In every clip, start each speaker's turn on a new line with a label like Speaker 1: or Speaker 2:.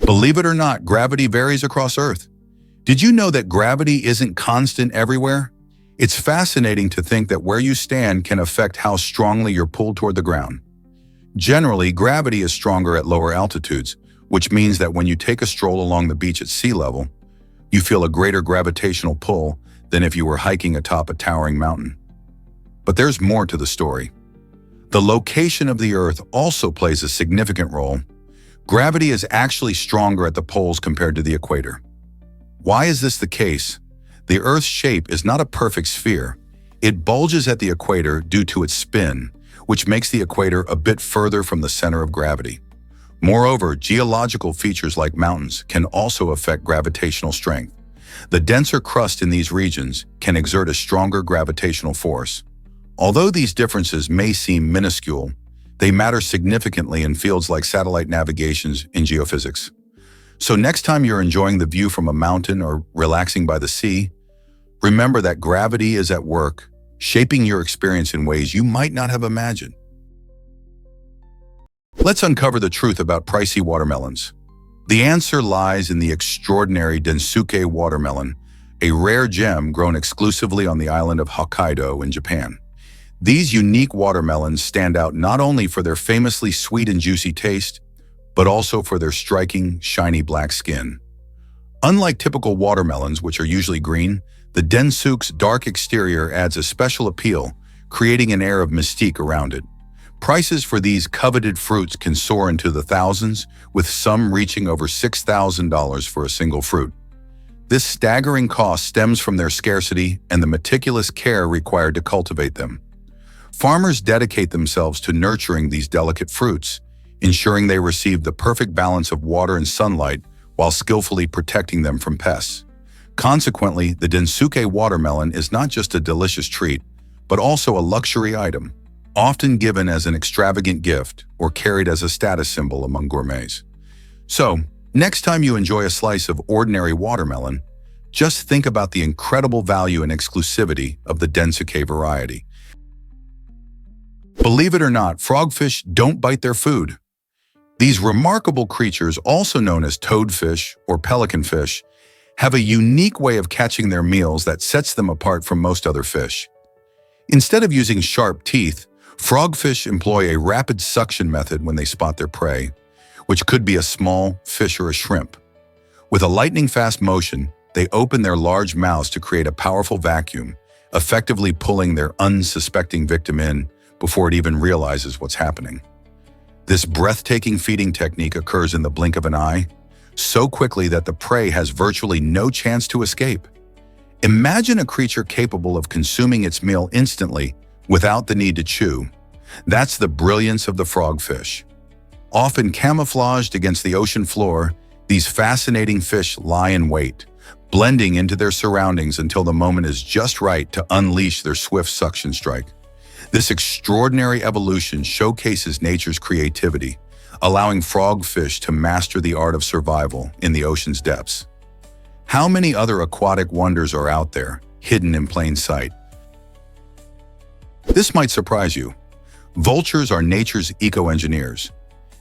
Speaker 1: Believe it or not, gravity varies across Earth. Did you know that gravity isn't constant everywhere? It's fascinating to think that where you stand can affect how strongly you're pulled toward the ground. Generally, gravity is stronger at lower altitudes, which means that when you take a stroll along the beach at sea level, you feel a greater gravitational pull than if you were hiking atop a towering mountain. But there's more to the story. The location of the Earth also plays a significant role. Gravity is actually stronger at the poles compared to the equator. Why is this the case? The Earth's shape is not a perfect sphere. It bulges at the equator due to its spin, which makes the equator a bit further from the center of gravity. Moreover, geological features like mountains can also affect gravitational strength. The denser crust in these regions can exert a stronger gravitational force. Although these differences may seem minuscule, they matter significantly in fields like satellite navigations in geophysics. So next time you're enjoying the view from a mountain or relaxing by the sea, remember that gravity is at work, shaping your experience in ways you might not have imagined. Let's uncover the truth about pricey watermelons. The answer lies in the extraordinary Densuke watermelon, a rare gem grown exclusively on the island of Hokkaido in Japan. These unique watermelons stand out not only for their famously sweet and juicy taste, but also for their striking, shiny black skin. Unlike typical watermelons, which are usually green, the Densuke's dark exterior adds a special appeal, creating an air of mystique around it. Prices for these coveted fruits can soar into the thousands, with some reaching over $6,000 for a single fruit. This staggering cost stems from their scarcity and the meticulous care required to cultivate them. Farmers dedicate themselves to nurturing these delicate fruits, ensuring they receive the perfect balance of water and sunlight while skillfully protecting them from pests. Consequently, the Densuke watermelon is not just a delicious treat, but also a luxury item, often given as an extravagant gift or carried as a status symbol among gourmets. So, next time you enjoy a slice of ordinary watermelon, just think about the incredible value and exclusivity of the Densuke variety. Believe it or not, frogfish don't bite their food. These remarkable creatures, also known as toadfish or pelicanfish, have a unique way of catching their meals that sets them apart from most other fish. Instead of using sharp teeth, frogfish employ a rapid suction method when they spot their prey, which could be a small fish or a shrimp. With a lightning-fast motion, they open their large mouths to create a powerful vacuum, effectively pulling their unsuspecting victim in before it even realizes what's happening. This breathtaking feeding technique occurs in the blink of an eye, so quickly that the prey has virtually no chance to escape. Imagine a creature capable of consuming its meal instantly without the need to chew. That's the brilliance of the frogfish. Often camouflaged against the ocean floor, these fascinating fish lie in wait, blending into their surroundings until the moment is just right to unleash their swift suction strike. This extraordinary evolution showcases nature's creativity, allowing frogfish to master the art of survival in the ocean's depths. How many other aquatic wonders are out there, hidden in plain sight? This might surprise you. Vultures are nature's eco-engineers.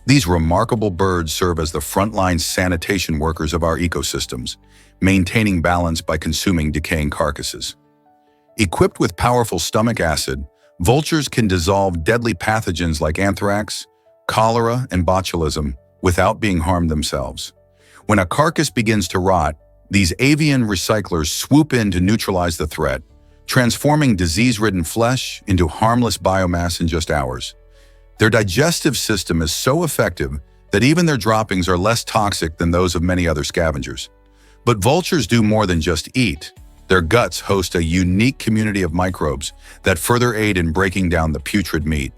Speaker 1: These remarkable birds serve as the frontline sanitation workers of our ecosystems, maintaining balance by consuming decaying carcasses. Equipped with powerful stomach acid, vultures can dissolve deadly pathogens like anthrax, cholera, and botulism without being harmed themselves. When a carcass begins to rot, these avian recyclers swoop in to neutralize the threat, transforming disease-ridden flesh into harmless biomass in just hours. Their digestive system is so effective that even their droppings are less toxic than those of many other scavengers. But vultures do more than just eat. Their guts host a unique community of microbes that further aid in breaking down the putrid meat.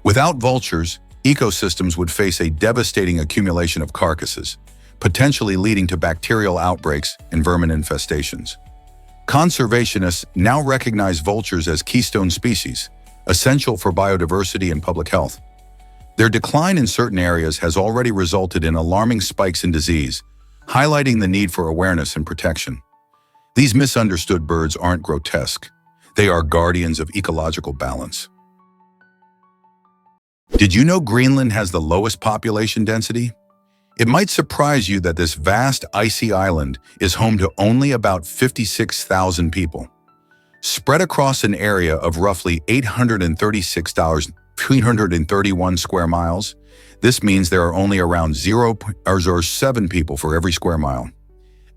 Speaker 1: Without vultures, ecosystems would face a devastating accumulation of carcasses, potentially leading to bacterial outbreaks and vermin infestations. Conservationists now recognize vultures as keystone species, essential for biodiversity and public health. Their decline in certain areas has already resulted in alarming spikes in disease, highlighting the need for awareness and protection. These misunderstood birds aren't grotesque. They are guardians of ecological balance. Did you know Greenland has the lowest population density? It might surprise you that this vast icy island is home to only about 56,000 people. Spread across an area of roughly 836,331 square miles, this means there are only around 0.07 people for every square mile.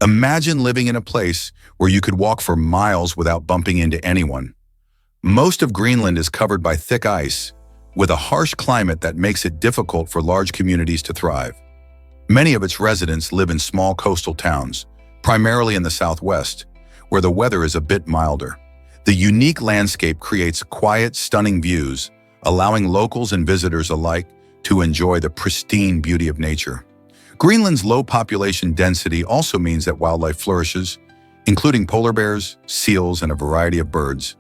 Speaker 1: Imagine living in a place where you could walk for miles without bumping into anyone. Most of Greenland is covered by thick ice, with a harsh climate that makes it difficult for large communities to thrive. Many of its residents live in small coastal towns, primarily in the southwest, where the weather is a bit milder. The unique landscape creates quiet, stunning views, allowing locals and visitors alike to enjoy the pristine beauty of nature. Greenland's low population density also means that wildlife flourishes, including polar bears, seals, and a variety of birds.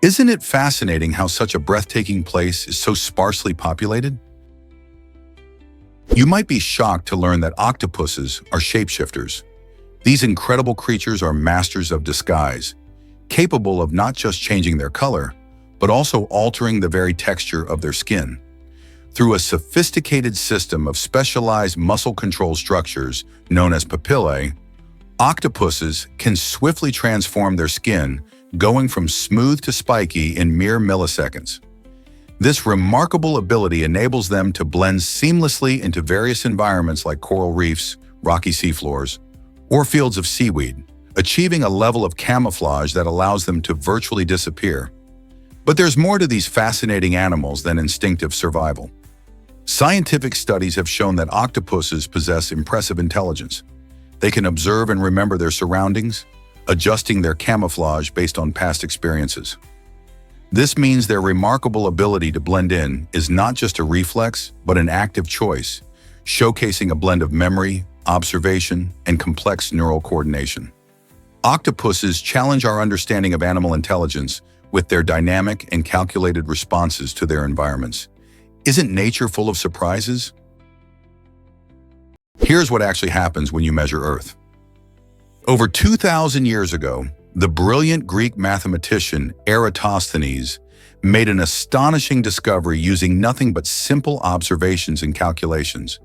Speaker 1: Isn't it fascinating how such a breathtaking place is so sparsely populated? You might be shocked to learn that octopuses are shapeshifters. These incredible creatures are masters of disguise, capable of not just changing their color, but also altering the very texture of their skin. Through a sophisticated system of specialized muscle control structures known as papillae, octopuses can swiftly transform their skin, going from smooth to spiky in mere milliseconds. This remarkable ability enables them to blend seamlessly into various environments like coral reefs, rocky seafloors, or fields of seaweed, achieving a level of camouflage that allows them to virtually disappear. But there's more to these fascinating animals than instinctive survival. Scientific studies have shown that octopuses possess impressive intelligence. They can observe and remember their surroundings, adjusting their camouflage based on past experiences. This means their remarkable ability to blend in is not just a reflex, but an active choice, showcasing a blend of memory, observation, and complex neural coordination. Octopuses challenge our understanding of animal intelligence with their dynamic and calculated responses to their environments. Isn't nature full of surprises? Here's what actually happens when you measure Earth. Over 2,000 years ago, the brilliant Greek mathematician Eratosthenes made an astonishing discovery using nothing but simple observations and calculations.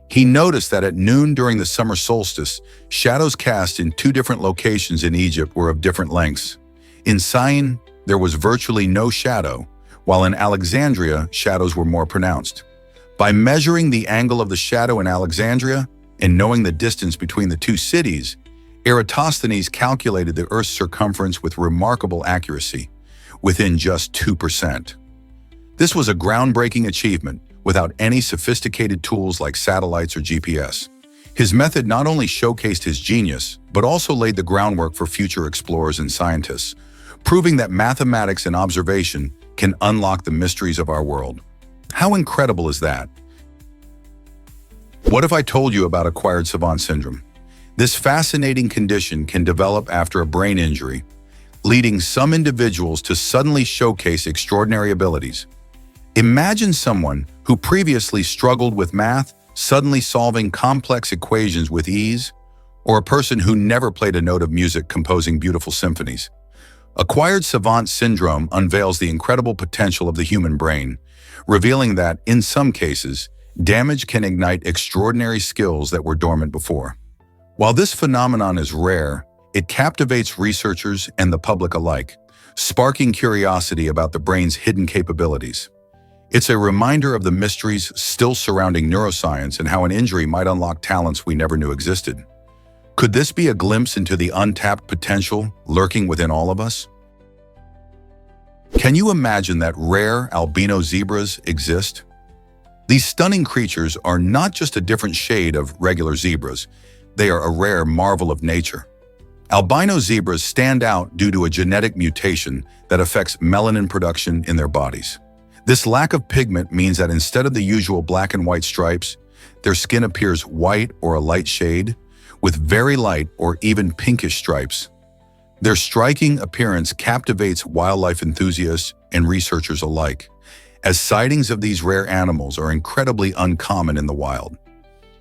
Speaker 1: He noticed that at noon during the summer solstice, shadows cast in two different locations in Egypt were of different lengths. In Syene, there was virtually no shadow, while in Alexandria, shadows were more pronounced. By measuring the angle of the shadow in Alexandria and knowing the distance between the two cities, Eratosthenes calculated the Earth's circumference with remarkable accuracy, within just 2%. This was a groundbreaking achievement without any sophisticated tools like satellites or GPS. His method not only showcased his genius, but also laid the groundwork for future explorers and scientists, proving that mathematics and observation can unlock the mysteries of our world. How incredible is that? What if I told you about acquired savant syndrome? This fascinating condition can develop after a brain injury, leading some individuals to suddenly showcase extraordinary abilities. Imagine someone who previously struggled with math suddenly solving complex equations with ease, or a person who never played a note of music composing beautiful symphonies. Acquired savant syndrome unveils the incredible potential of the human brain, revealing that, in some cases, damage can ignite extraordinary skills that were dormant before. While this phenomenon is rare, it captivates researchers and the public alike, sparking curiosity about the brain's hidden capabilities. It's a reminder of the mysteries still surrounding neuroscience and how an injury might unlock talents we never knew existed. Could this be a glimpse into the untapped potential lurking within all of us? Can you imagine that rare albino zebras exist? These stunning creatures are not just a different shade of regular zebras, they are a rare marvel of nature. Albino zebras stand out due to a genetic mutation that affects melanin production in their bodies. This lack of pigment means that instead of the usual black and white stripes, their skin appears white or a light shade, with very light or even pinkish stripes. Their striking appearance captivates wildlife enthusiasts and researchers alike, as sightings of these rare animals are incredibly uncommon in the wild.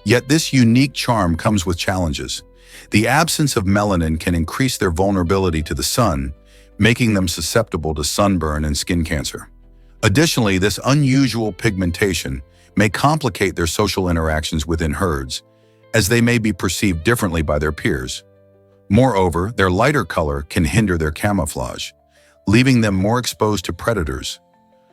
Speaker 1: Yet this unique charm comes with challenges. The absence of melanin can increase their vulnerability to the sun, making them susceptible to sunburn and skin cancer. Additionally, this unusual pigmentation may complicate their social interactions within herds, as they may be perceived differently by their peers. Moreover, their lighter color can hinder their camouflage, leaving them more exposed to predators.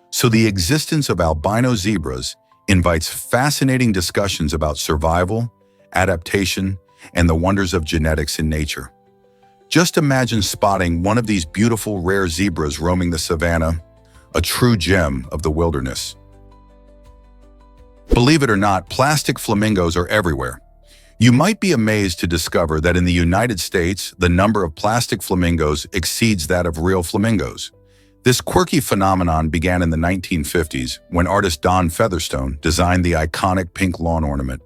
Speaker 1: So the existence of albino zebras invites fascinating discussions about survival, adaptation, and the wonders of genetics in nature. Just imagine spotting one of these beautiful rare zebras roaming the savanna, a true gem of the wilderness. Believe it or not, plastic flamingos are everywhere. You might be amazed to discover that in the United States, the number of plastic flamingos exceeds that of real flamingos. This quirky phenomenon began in the 1950s when artist Don Featherstone designed the iconic pink lawn ornament.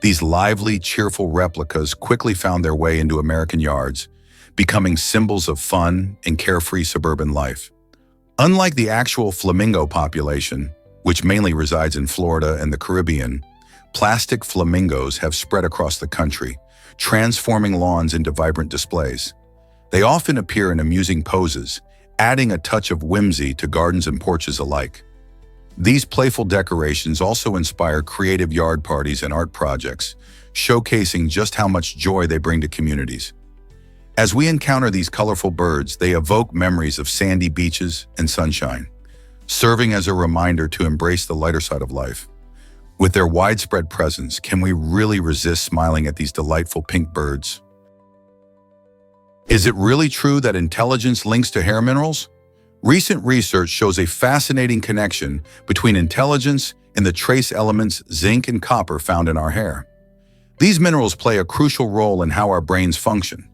Speaker 1: These lively, cheerful replicas quickly found their way into American yards, becoming symbols of fun and carefree suburban life. Unlike the actual flamingo population, which mainly resides in Florida and the Caribbean, plastic flamingos have spread across the country, transforming lawns into vibrant displays. They often appear in amusing poses, adding a touch of whimsy to gardens and porches alike. These playful decorations also inspire creative yard parties and art projects, showcasing just how much joy they bring to communities. As we encounter these colorful birds, they evoke memories of sandy beaches and sunshine, serving as a reminder to embrace the lighter side of life. With their widespread presence, can we really resist smiling at these delightful pink birds? Is it really true that intelligence links to hair minerals? Recent research shows a fascinating connection between intelligence and the trace elements zinc and copper found in our hair. These minerals play a crucial role in how our brains function.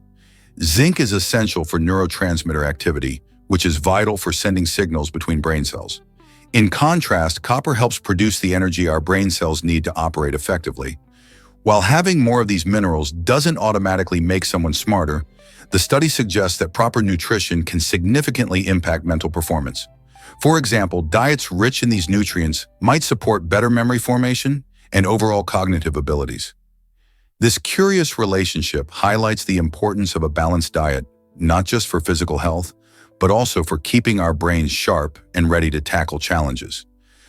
Speaker 1: Zinc is essential for neurotransmitter activity, which is vital for sending signals between brain cells. In contrast, copper helps produce the energy our brain cells need to operate effectively. While having more of these minerals doesn't automatically make someone smarter, the study suggests that proper nutrition can significantly impact mental performance. For example, diets rich in these nutrients might support better memory formation and overall cognitive abilities. This curious relationship highlights the importance of a balanced diet, not just for physical health, but also for keeping our brains sharp and ready to tackle challenges.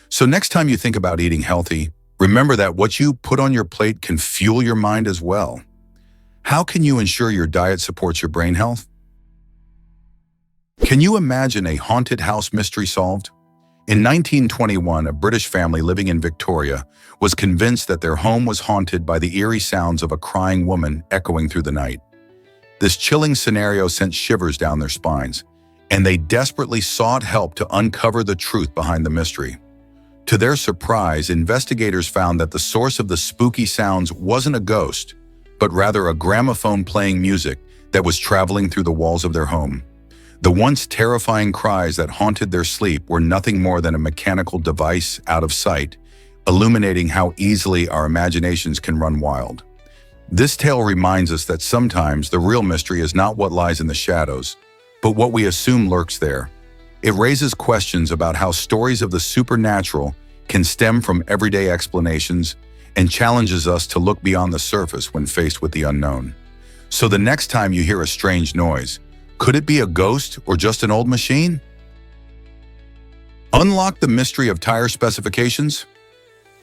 Speaker 1: So next time you think about eating healthy, remember that what you put on your plate can fuel your mind as well. How can you ensure your diet supports your brain health? Can you imagine a haunted house mystery solved? In 1921, a British family living in Victoria was convinced that their home was haunted by the eerie sounds of a crying woman echoing through the night. This chilling scenario sent shivers down their spines, and they desperately sought help to uncover the truth behind the mystery. To their surprise, investigators found that the source of the spooky sounds wasn't a ghost, but rather a gramophone playing music that was traveling through the walls of their home. The once terrifying cries that haunted their sleep were nothing more than a mechanical device out of sight, illuminating how easily our imaginations can run wild. This tale reminds us that sometimes the real mystery is not what lies in the shadows, but what we assume lurks there. It raises questions about how stories of the supernatural can stem from everyday explanations and challenges us to look beyond the surface when faced with the unknown. So the next time you hear a strange noise, could it be a ghost or just an old machine? Unlock the mystery of tire specifications.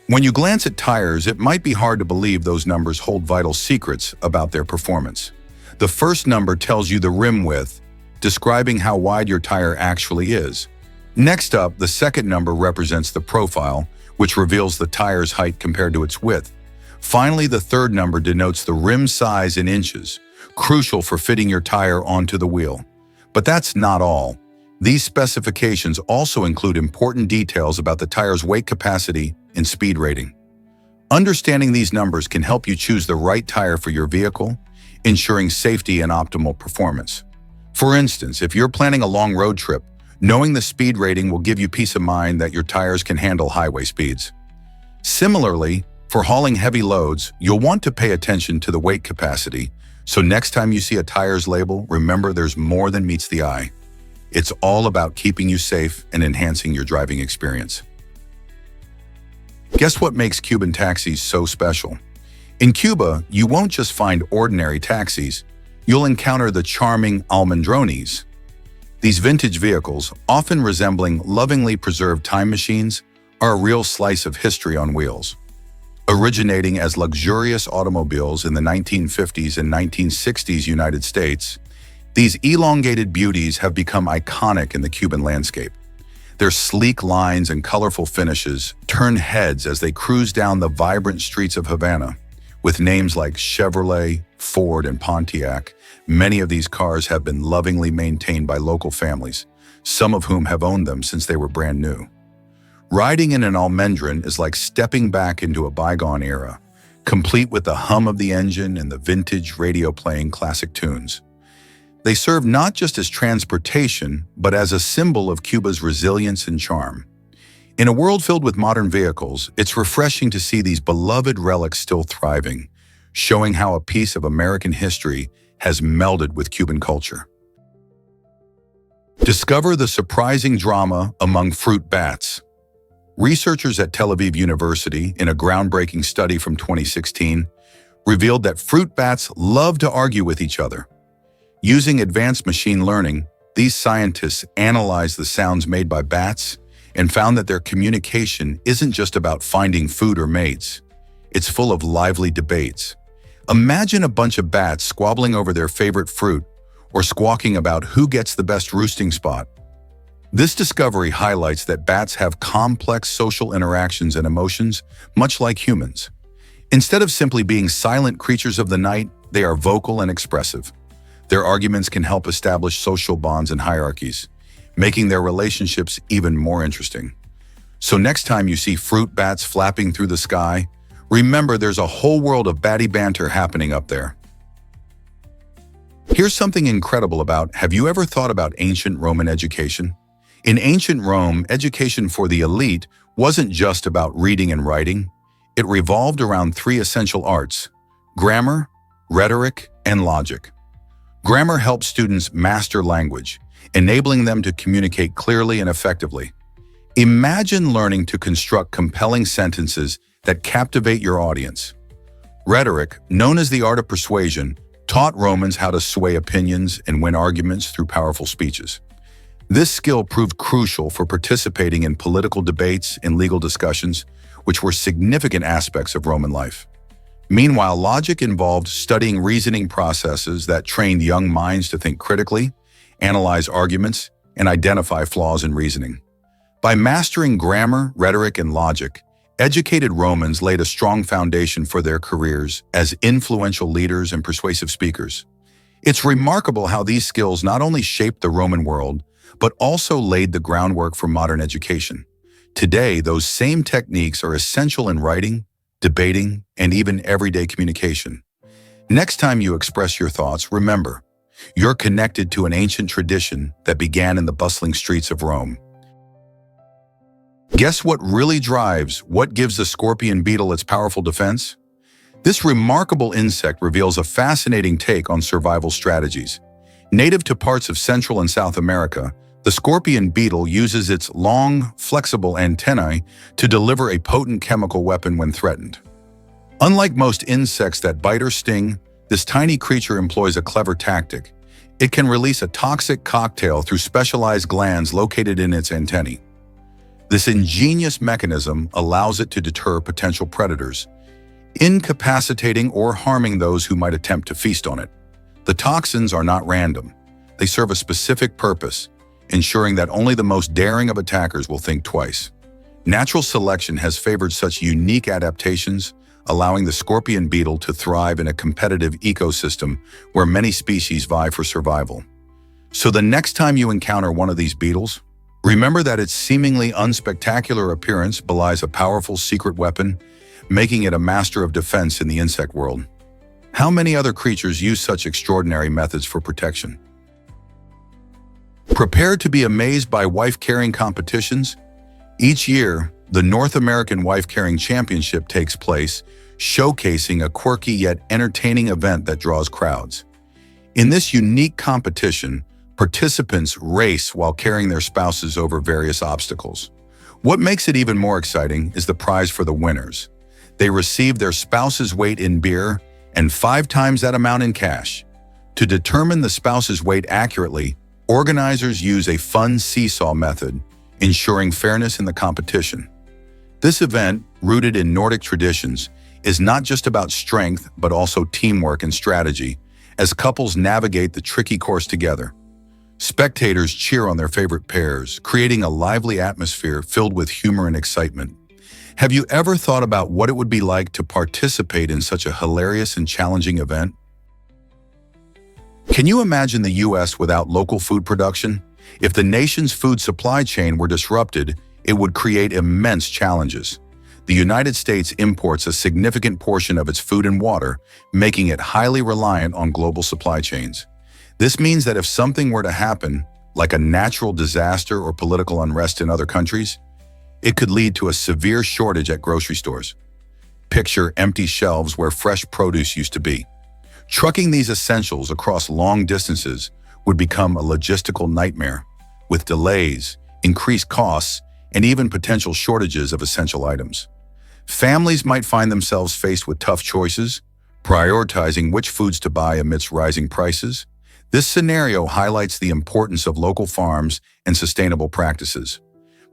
Speaker 1: When you glance at tires, it might be hard to believe those numbers hold vital secrets about their performance. The first number tells you the rim width, describing how wide your tire actually is. Next up, the second number represents the profile, which reveals the tire's height compared to its width. Finally, the third number denotes the rim size in inches, crucial for fitting your tire onto the wheel. But that's not all. These specifications also include important details about the tire's weight capacity and speed rating. Understanding these numbers can help you choose the right tire for your vehicle, ensuring safety and optimal performance. For instance, if you're planning a long road trip, knowing the speed rating will give you peace of mind that your tires can handle highway speeds. Similarly, for hauling heavy loads, you'll want to pay attention to the weight capacity, so next time you see a tires label, remember there's more than meets the eye. It's all about keeping you safe and enhancing your driving experience. Guess what makes Cuban taxis so special? In Cuba, you won't just find ordinary taxis, you'll encounter the charming almendrones. These vintage vehicles, often resembling lovingly preserved time machines, are a real slice of history on wheels. Originating as luxurious automobiles in the 1950s and 1960s United States, these elongated beauties have become iconic in the Cuban landscape. Their sleek lines and colorful finishes turn heads as they cruise down the vibrant streets of Havana. With names like Chevrolet, Ford, and Pontiac, many of these cars have been lovingly maintained by local families, some of whom have owned them since they were brand new. Riding in an Almendron is like stepping back into a bygone era, complete with the hum of the engine and the vintage radio playing classic tunes. They serve not just as transportation, but as a symbol of Cuba's resilience and charm. In a world filled with modern vehicles, it's refreshing to see these beloved relics still thriving, showing how a piece of American history has melded with Cuban culture. Discover the surprising drama among fruit bats. Researchers at Tel Aviv University, in a groundbreaking study from 2016, revealed that fruit bats love to argue with each other. Using advanced machine learning, these scientists analyzed the sounds made by bats and found that their communication isn't just about finding food or mates. It's full of lively debates. Imagine a bunch of bats squabbling over their favorite fruit or squawking about who gets the best roosting spot. This discovery highlights that bats have complex social interactions and emotions, much like humans. Instead of simply being silent creatures of the night, they are vocal and expressive. Their arguments can help establish social bonds and hierarchies, making their relationships even more interesting. So next time you see fruit bats flapping through the sky, remember there's a whole world of batty banter happening up there. Here's something incredible have you ever thought about ancient Roman education? In ancient Rome, education for the elite wasn't just about reading and writing. It revolved around three essential arts: grammar, rhetoric, and logic. Grammar helps students master language, enabling them to communicate clearly and effectively. Imagine learning to construct compelling sentences that captivate your audience. Rhetoric, known as the art of persuasion, taught Romans how to sway opinions and win arguments through powerful speeches. This skill proved crucial for participating in political debates and legal discussions, which were significant aspects of Roman life. Meanwhile, logic involved studying reasoning processes that trained young minds to think critically, analyze arguments, and identify flaws in reasoning. By mastering grammar, rhetoric, and logic, educated Romans laid a strong foundation for their careers as influential leaders and persuasive speakers. It's remarkable how these skills not only shaped the Roman world, but also laid the groundwork for modern education. Today, those same techniques are essential in writing, debating, and even everyday communication. Next time you express your thoughts, remember, you're connected to an ancient tradition that began in the bustling streets of Rome. Guess what gives the scorpion beetle its powerful defense? This remarkable insect reveals a fascinating take on survival strategies. Native to parts of Central and South America, the scorpion beetle uses its long, flexible antennae to deliver a potent chemical weapon when threatened. Unlike most insects that bite or sting, this tiny creature employs a clever tactic. It can release a toxic cocktail through specialized glands located in its antennae. This ingenious mechanism allows it to deter potential predators, incapacitating or harming those who might attempt to feast on it. The toxins are not random. They serve a specific purpose, ensuring that only the most daring of attackers will think twice. Natural selection has favored such unique adaptations, allowing the scorpion beetle to thrive in a competitive ecosystem where many species vie for survival. So the next time you encounter one of these beetles, remember that its seemingly unspectacular appearance belies a powerful secret weapon, making it a master of defense in the insect world. How many other creatures use such extraordinary methods for protection? Prepare to be amazed by wife-carrying competitions. Each year, the North American Wife-Carrying Championship takes place, showcasing a quirky yet entertaining event that draws crowds. In this unique competition, participants race while carrying their spouses over various obstacles. What makes it even more exciting is the prize for the winners. They receive their spouse's weight in beer and 5 times that amount in cash. To determine the spouse's weight accurately, organizers use a fun seesaw method, ensuring fairness in the competition. This event, rooted in Nordic traditions, is not just about strength but also teamwork and strategy as couples navigate the tricky course together. Spectators cheer on their favorite pairs, creating a lively atmosphere filled with humor and excitement. Have you ever thought about what it would be like to participate in such a hilarious and challenging event? Can you imagine the U.S. without local food production? If the nation's food supply chain were disrupted, it would create immense challenges. The United States imports a significant portion of its food and water, making it highly reliant on global supply chains. This means that if something were to happen, like a natural disaster or political unrest in other countries, it could lead to a severe shortage at grocery stores. Picture empty shelves where fresh produce used to be. Trucking these essentials across long distances would become a logistical nightmare, with delays, increased costs, and even potential shortages of essential items. Families might find themselves faced with tough choices, prioritizing which foods to buy amidst rising prices. This scenario highlights the importance of local farms and sustainable practices.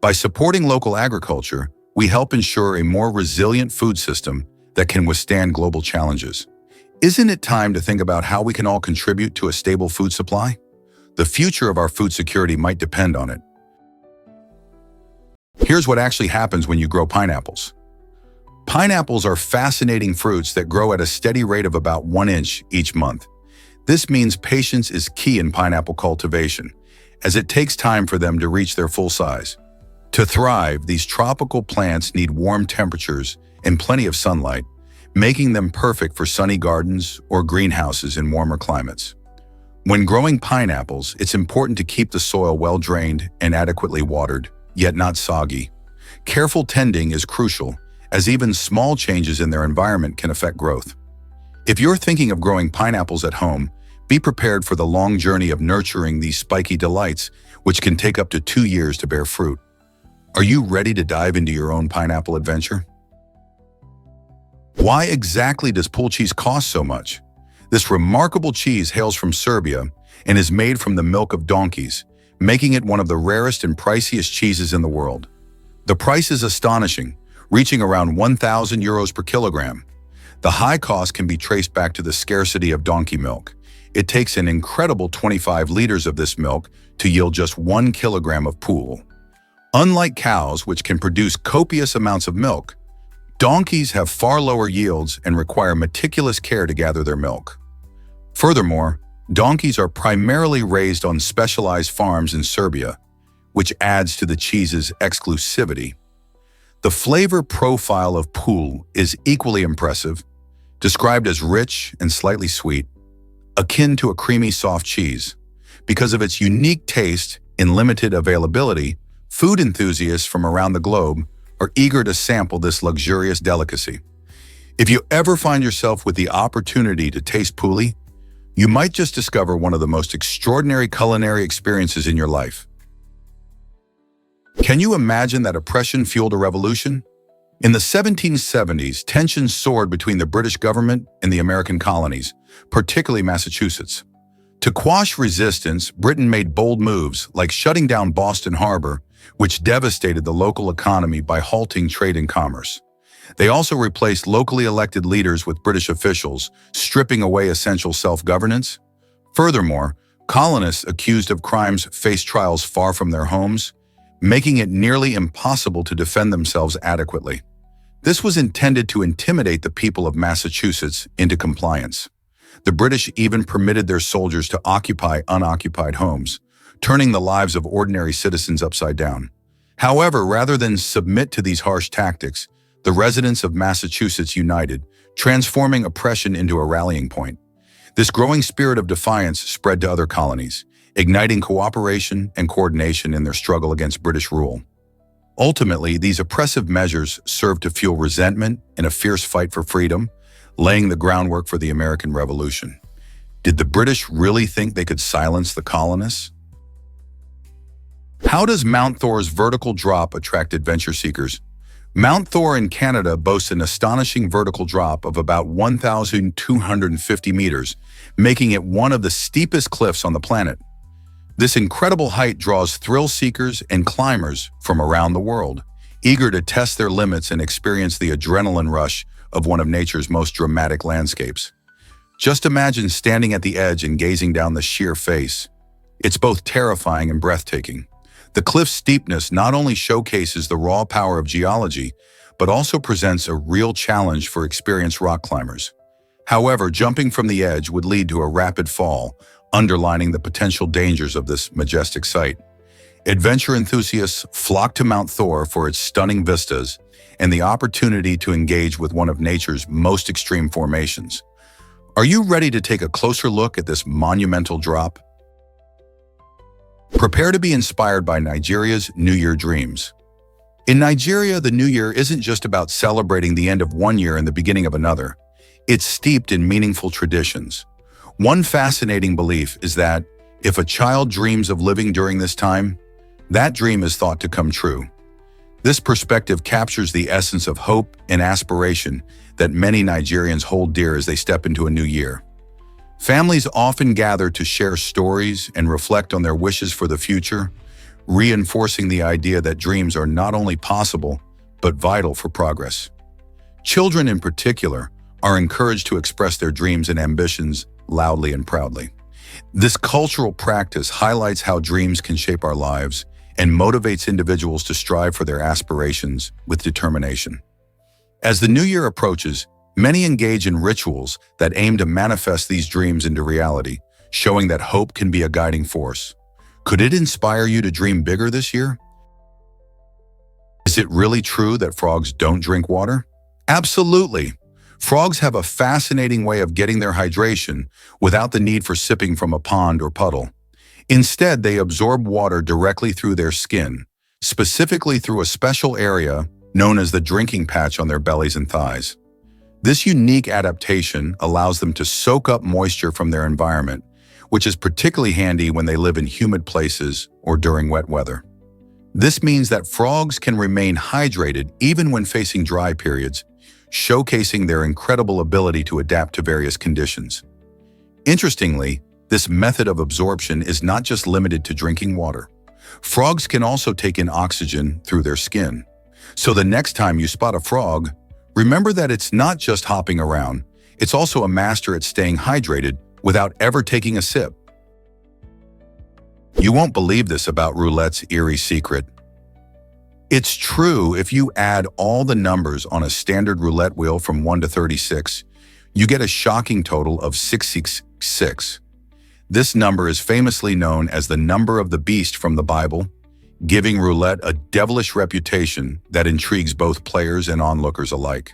Speaker 1: By supporting local agriculture, we help ensure a more resilient food system that can withstand global challenges. Isn't it time to think about how we can all contribute to a stable food supply? The future of our food security might depend on it. Here's what actually happens when you grow pineapples. Pineapples are fascinating fruits that grow at a steady rate of about 1 inch each month. This means patience is key in pineapple cultivation, as it takes time for them to reach their full size. To thrive, these tropical plants need warm temperatures and plenty of sunlight, making them perfect for sunny gardens or greenhouses in warmer climates. When growing pineapples, it's important to keep the soil well drained and adequately watered, yet not soggy. Careful tending is crucial, as even small changes in their environment can affect growth. If you're thinking of growing pineapples at home, be prepared for the long journey of nurturing these spiky delights, which can take up to 2 years to bear fruit. Are you ready to dive into your own pineapple adventure? Why exactly does pool cheese cost so much? This remarkable cheese hails from Serbia and is made from the milk of donkeys, making it one of the rarest and priciest cheeses in the world. The price is astonishing, reaching around 1,000 euros per kilogram. The high cost can be traced back to the scarcity of donkey milk. It takes an incredible 25 liters of this milk to yield just 1 kilogram of pool. Unlike cows, which can produce copious amounts of milk, donkeys have far lower yields and require meticulous care to gather their milk. Furthermore, donkeys are primarily raised on specialized farms in Serbia, which adds to the cheese's exclusivity. The flavor profile of pool is equally impressive, described as rich and slightly sweet, akin to a creamy soft cheese. Because of its unique taste and limited availability, food enthusiasts from around the globe are eager to sample this luxurious delicacy. If you ever find yourself with the opportunity to taste pouli, you might just discover one of the most extraordinary culinary experiences in your life. Can you imagine that oppression fueled a revolution? In the 1770s, tensions soared between the British government and the American colonies, particularly Massachusetts. To quash resistance, Britain made bold moves like shutting down Boston Harbor, which devastated the local economy by halting trade and commerce. They also replaced locally elected leaders with British officials, stripping away essential self-governance. Furthermore, colonists accused of crimes faced trials far from their homes, making it nearly impossible to defend themselves adequately. This was intended to intimidate the people of Massachusetts into compliance. The British even permitted their soldiers to occupy unoccupied homes, turning the lives of ordinary citizens upside down. However, rather than submit to these harsh tactics, the residents of Massachusetts united, transforming oppression into a rallying point. This growing spirit of defiance spread to other colonies, igniting cooperation and coordination in their struggle against British rule. Ultimately, these oppressive measures served to fuel resentment and a fierce fight for freedom, laying the groundwork for the American Revolution. Did the British really think they could silence the colonists? How does Mount Thor's vertical drop attract adventure seekers? Mount Thor in Canada boasts an astonishing vertical drop of about 1,250 meters, making it one of the steepest cliffs on the planet. This incredible height draws thrill seekers and climbers from around the world, eager to test their limits and experience the adrenaline rush of one of nature's most dramatic landscapes. Just imagine standing at the edge and gazing down the sheer face. It's both terrifying and breathtaking. The cliff's steepness not only showcases the raw power of geology, but also presents a real challenge for experienced rock climbers. However, jumping from the edge would lead to a rapid fall, underlining the potential dangers of this majestic sight. Adventure enthusiasts flock to Mount Thor for its stunning vistas and the opportunity to engage with one of nature's most extreme formations. Are you ready to take a closer look at this monumental drop? Prepare to be inspired by Nigeria's New Year dreams. In Nigeria, the New Year isn't just about celebrating the end of one year and the beginning of another. It's steeped in meaningful traditions. One fascinating belief is that if a child dreams of living during this time, that dream is thought to come true. This perspective captures the essence of hope and aspiration that many Nigerians hold dear as they step into a new year. Families often gather to share stories and reflect on their wishes for the future, reinforcing the idea that dreams are not only possible, but vital for progress. Children in particular are encouraged to express their dreams and ambitions loudly and proudly. This cultural practice highlights how dreams can shape our lives and motivates individuals to strive for their aspirations with determination. As the new year approaches, many engage in rituals that aim to manifest these dreams into reality, showing that hope can be a guiding force. Could it inspire you to dream bigger this year? Is it really true that frogs don't drink water? Absolutely. Frogs have a fascinating way of getting their hydration without the need for sipping from a pond or puddle. Instead, they absorb water directly through their skin, specifically through a special area known as the drinking patch on their bellies and thighs. This unique adaptation allows them to soak up moisture from their environment, which is particularly handy when they live in humid places or during wet weather. This means that frogs can remain hydrated even when facing dry periods, showcasing their incredible ability to adapt to various conditions. Interestingly, this method of absorption is not just limited to drinking water. Frogs can also take in oxygen through their skin. So the next time you spot a frog, remember that it's not just hopping around, it's also a master at staying hydrated without ever taking a sip. You won't believe this about roulette's eerie secret. It's true, if you add all the numbers on a standard roulette wheel from 1 to 36, you get a shocking total of 666. This number is famously known as the number of the beast from the Bible, giving roulette a devilish reputation that intrigues both players and onlookers alike.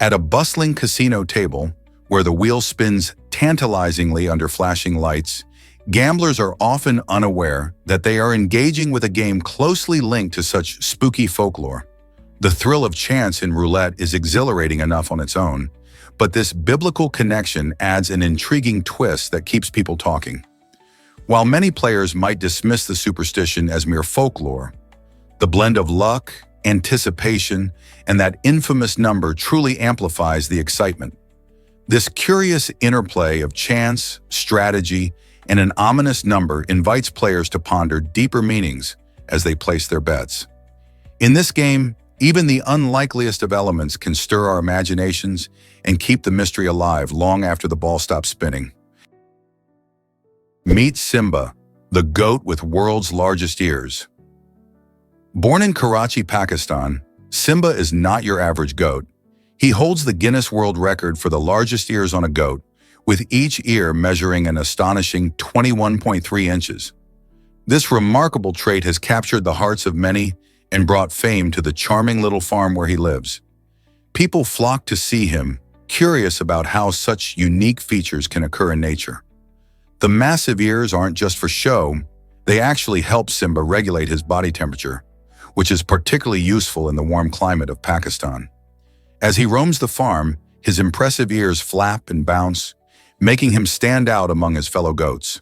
Speaker 1: At a bustling casino table, where the wheel spins tantalizingly under flashing lights, gamblers are often unaware that they are engaging with a game closely linked to such spooky folklore. The thrill of chance in roulette is exhilarating enough on its own, but this biblical connection adds an intriguing twist that keeps people talking. While many players might dismiss the superstition as mere folklore, the blend of luck, anticipation, and that infamous number truly amplifies the excitement. This curious interplay of chance, strategy, and an ominous number invites players to ponder deeper meanings as they place their bets. In this game, even the unlikeliest of elements can stir our imaginations and keep the mystery alive long after the ball stops spinning. Meet Simba, the goat with world's largest ears. Born in Karachi, Pakistan, Simba is not your average goat. He holds the Guinness World Record for the largest ears on a goat, with each ear measuring an astonishing 21.3 inches. This remarkable trait has captured the hearts of many and brought fame to the charming little farm where he lives. People flock to see him, curious about how such unique features can occur in nature. The massive ears aren't just for show, they actually help Simba regulate his body temperature, which is particularly useful in the warm climate of Pakistan. As he roams the farm, his impressive ears flap and bounce, making him stand out among his fellow goats.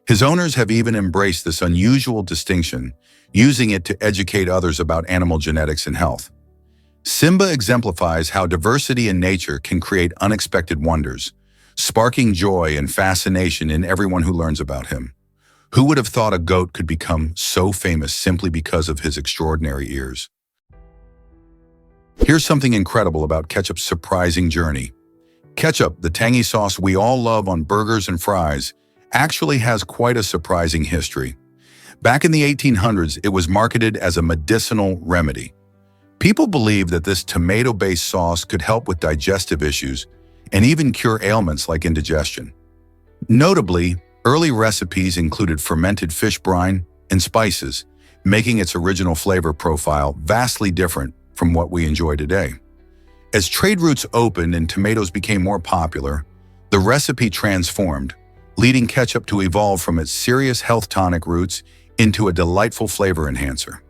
Speaker 1: His owners have even embraced this unusual distinction, using it to educate others about animal genetics and health. Simba exemplifies how diversity in nature can create unexpected wonders, sparking joy and fascination in everyone who learns about him. Who would have thought a goat could become so famous simply because of his extraordinary ears? Here's something incredible about ketchup's surprising journey. Ketchup, the tangy sauce we all love on burgers and fries, actually has quite a surprising history. Back in the 1800s, it was marketed as a medicinal remedy. People believed that this tomato-based sauce could help with digestive issues and even cure ailments like indigestion. Notably, early recipes included fermented fish brine and spices, making its original flavor profile vastly different from what we enjoy today. As trade routes opened and tomatoes became more popular, the recipe transformed, leading ketchup to evolve from its serious health tonic roots into a delightful flavor enhancer.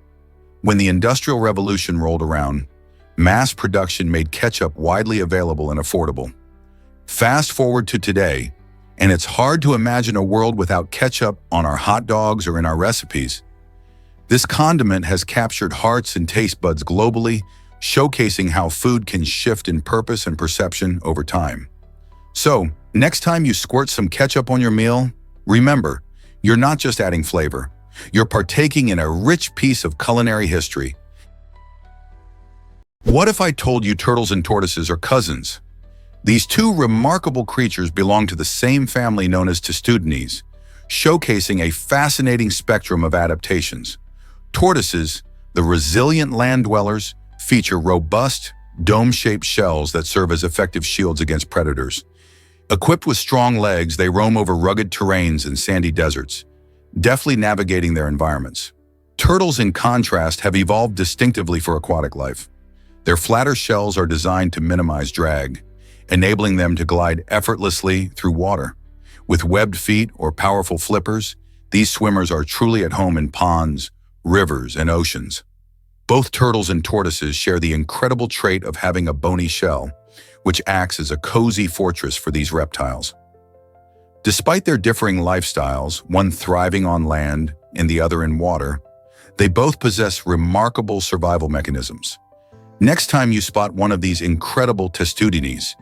Speaker 1: When the Industrial Revolution rolled around, mass production made ketchup widely available and affordable. Fast forward to today, and it's hard to imagine a world without ketchup on our hot dogs or in our recipes. This condiment has captured hearts and taste buds globally, showcasing how food can shift in purpose and perception over time. So, next time you squirt some ketchup on your meal, remember, you're not just adding flavor. You're partaking in a rich piece of culinary history. What if I told you turtles and tortoises are cousins? These two remarkable creatures belong to the same family known as Testudines, showcasing a fascinating spectrum of adaptations. Tortoises, the resilient land dwellers, feature robust, dome-shaped shells that serve as effective shields against predators. Equipped with strong legs, they roam over rugged terrains and sandy deserts, deftly navigating their environments. Turtles, in contrast, have evolved distinctively for aquatic life. Their flatter shells are designed to minimize drag, enabling them to glide effortlessly through water. With webbed feet or powerful flippers, these swimmers are truly at home in ponds, rivers, and oceans. Both turtles and tortoises share the incredible trait of having a bony shell, which acts as a cozy fortress for these reptiles. Despite their differing lifestyles, one thriving on land and the other in water, they both possess remarkable survival mechanisms. Next time you spot one of these incredible Testudines,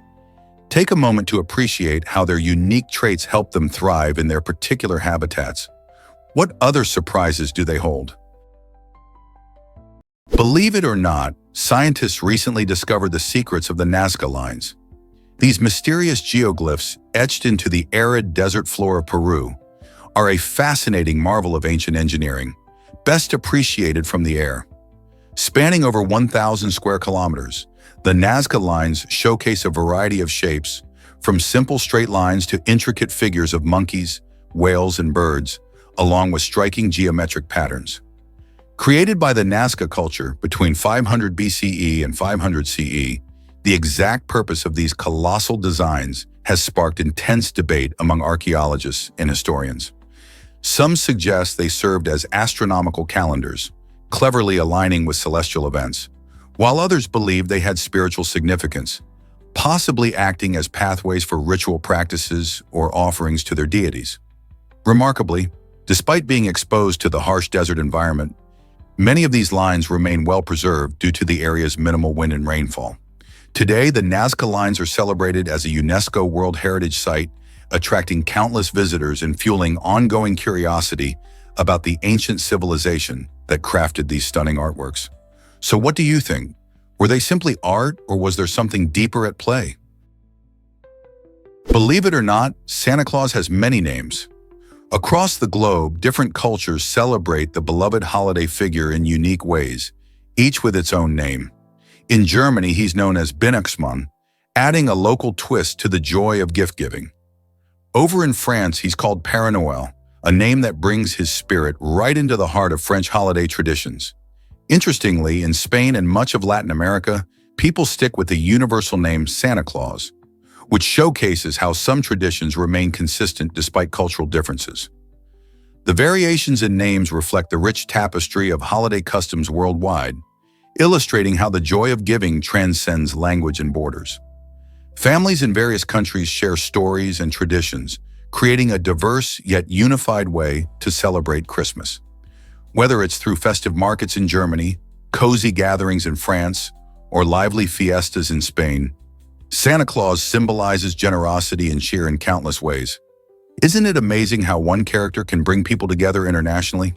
Speaker 1: take a moment to appreciate how their unique traits help them thrive in their particular habitats. What other surprises do they hold? Believe it or not, scientists recently discovered the secrets of the Nazca lines. These mysterious geoglyphs, etched into the arid desert floor of Peru, are a fascinating marvel of ancient engineering, best appreciated from the air. Spanning over 1,000 square kilometers, the Nazca lines showcase a variety of shapes, from simple straight lines to intricate figures of monkeys, whales, and birds, along with striking geometric patterns. Created by the Nazca culture between 500 BCE and 500 CE, the exact purpose of these colossal designs has sparked intense debate among archaeologists and historians. Some suggest they served as astronomical calendars, cleverly aligning with celestial events, while others believe they had spiritual significance, possibly acting as pathways for ritual practices or offerings to their deities. Remarkably, despite being exposed to the harsh desert environment, many of these lines remain well preserved due to the area's minimal wind and rainfall. Today, the Nazca lines are celebrated as a UNESCO World Heritage Site, attracting countless visitors and fueling ongoing curiosity about the ancient civilization that crafted these stunning artworks. So what do you think? Were they simply art, or was there something deeper at play? Believe it or not, Santa Claus has many names. Across the globe, different cultures celebrate the beloved holiday figure in unique ways, each with its own name. In Germany, he's known as Weihnachtsmann, adding a local twist to the joy of gift-giving. Over in France, he's called Père Noël, a name that brings his spirit right into the heart of French holiday traditions. Interestingly, in Spain and much of Latin America, people stick with the universal name Santa Claus, which showcases how some traditions remain consistent despite cultural differences. The variations in names reflect the rich tapestry of holiday customs worldwide, illustrating how the joy of giving transcends language and borders. Families in various countries share stories and traditions, creating a diverse yet unified way to celebrate Christmas. Whether it's through festive markets in Germany, cozy gatherings in France, or lively fiestas in Spain, Santa Claus symbolizes generosity and cheer in countless ways. Isn't it amazing how one character can bring people together internationally?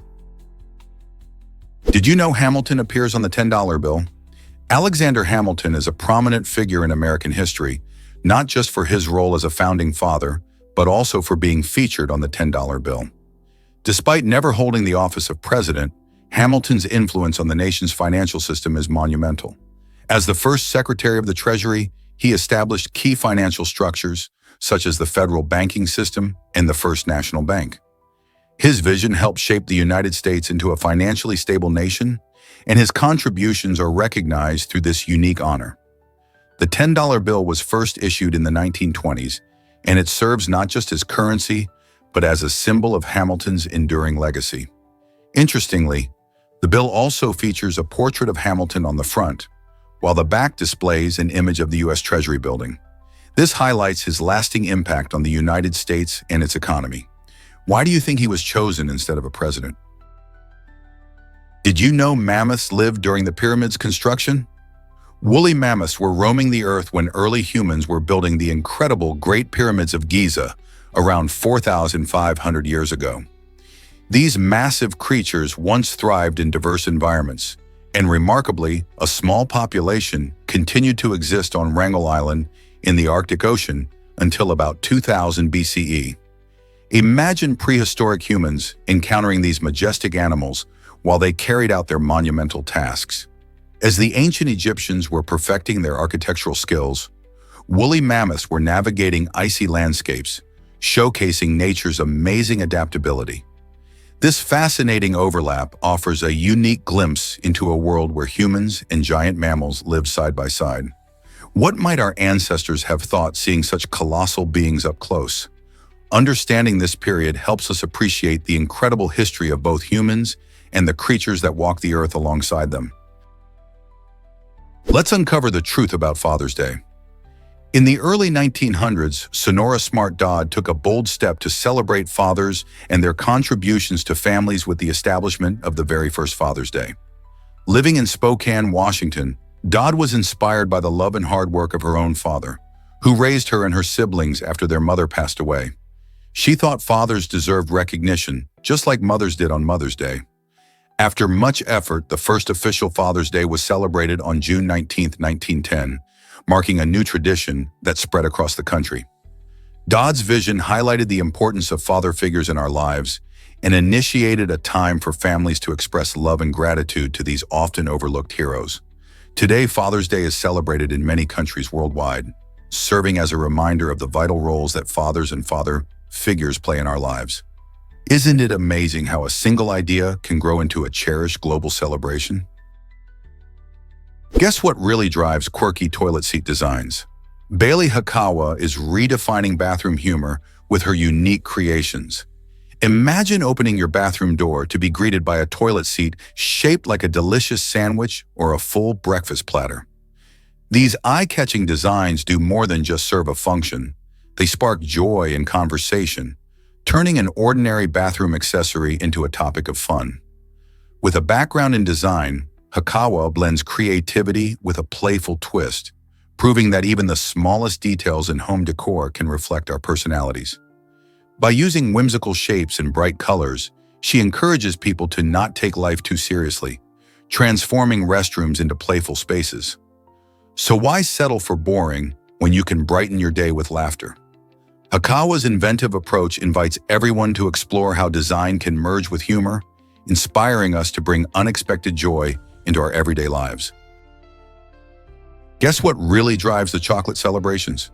Speaker 1: Did you know Hamilton appears on the $10 bill? Alexander Hamilton is a prominent figure in American history, not just for his role as a founding father, but also for being featured on the $10 bill. Despite never holding the office of president, Hamilton's influence on the nation's financial system is monumental. As the first Secretary of the Treasury, he established key financial structures, such as the federal banking system and the First National Bank. His vision helped shape the United States into a financially stable nation, and his contributions are recognized through this unique honor. The $10 bill was first issued in the 1920s, and it serves not just as currency, but as a symbol of Hamilton's enduring legacy. Interestingly, the bill also features a portrait of Hamilton on the front, while the back displays an image of the U.S. Treasury building. This highlights his lasting impact on the United States and its economy. Why do you think he was chosen instead of a president? Did you know mammoths lived during the pyramids' construction? Woolly mammoths were roaming the earth when early humans were building the incredible Great Pyramids of Giza around 4,500 years ago. These massive creatures once thrived in diverse environments, and remarkably, a small population continued to exist on Wrangel Island in the Arctic Ocean until about 2000 BCE. Imagine prehistoric humans encountering these majestic animals while they carried out their monumental tasks. As the ancient Egyptians were perfecting their architectural skills, woolly mammoths were navigating icy landscapes, showcasing nature's amazing adaptability. This fascinating overlap offers a unique glimpse into a world where humans and giant mammals live side by side. What might our ancestors have thought seeing such colossal beings up close? Understanding this period helps us appreciate the incredible history of both humans and the creatures that walk the earth alongside them. Let's uncover the truth about Father's Day. In the early 1900s, Sonora Smart Dodd took a bold step to celebrate fathers and their contributions to families with the establishment of the very first Father's Day. Living in Spokane, Washington, Dodd was inspired by the love and hard work of her own father, who raised her and her siblings after their mother passed away. She thought fathers deserved recognition, just like mothers did on Mother's Day. After much effort, the first official Father's Day was celebrated on June 19, 1910, marking a new tradition that spread across the country. Dodd's vision highlighted the importance of father figures in our lives and initiated a time for families to express love and gratitude to these often overlooked heroes. Today, Father's Day is celebrated in many countries worldwide, serving as a reminder of the vital roles that fathers and father figures play in our lives. Isn't it amazing how a single idea can grow into a cherished global celebration? Guess what really drives quirky toilet seat designs? Bailey Hakawa is redefining bathroom humor with her unique creations. Imagine opening your bathroom door to be greeted by a toilet seat shaped like a delicious sandwich or a full breakfast platter. These eye-catching designs do more than just serve a function. They spark joy and conversation, turning an ordinary bathroom accessory into a topic of fun. With a background in design, Hakawa blends creativity with a playful twist, proving that even the smallest details in home decor can reflect our personalities. By using whimsical shapes and bright colors, she encourages people to not take life too seriously, transforming restrooms into playful spaces. So why settle for boring when you can brighten your day with laughter? Hakawa's inventive approach invites everyone to explore how design can merge with humor, inspiring us to bring unexpected joy into our everyday lives. Guess what really drives the chocolate celebrations?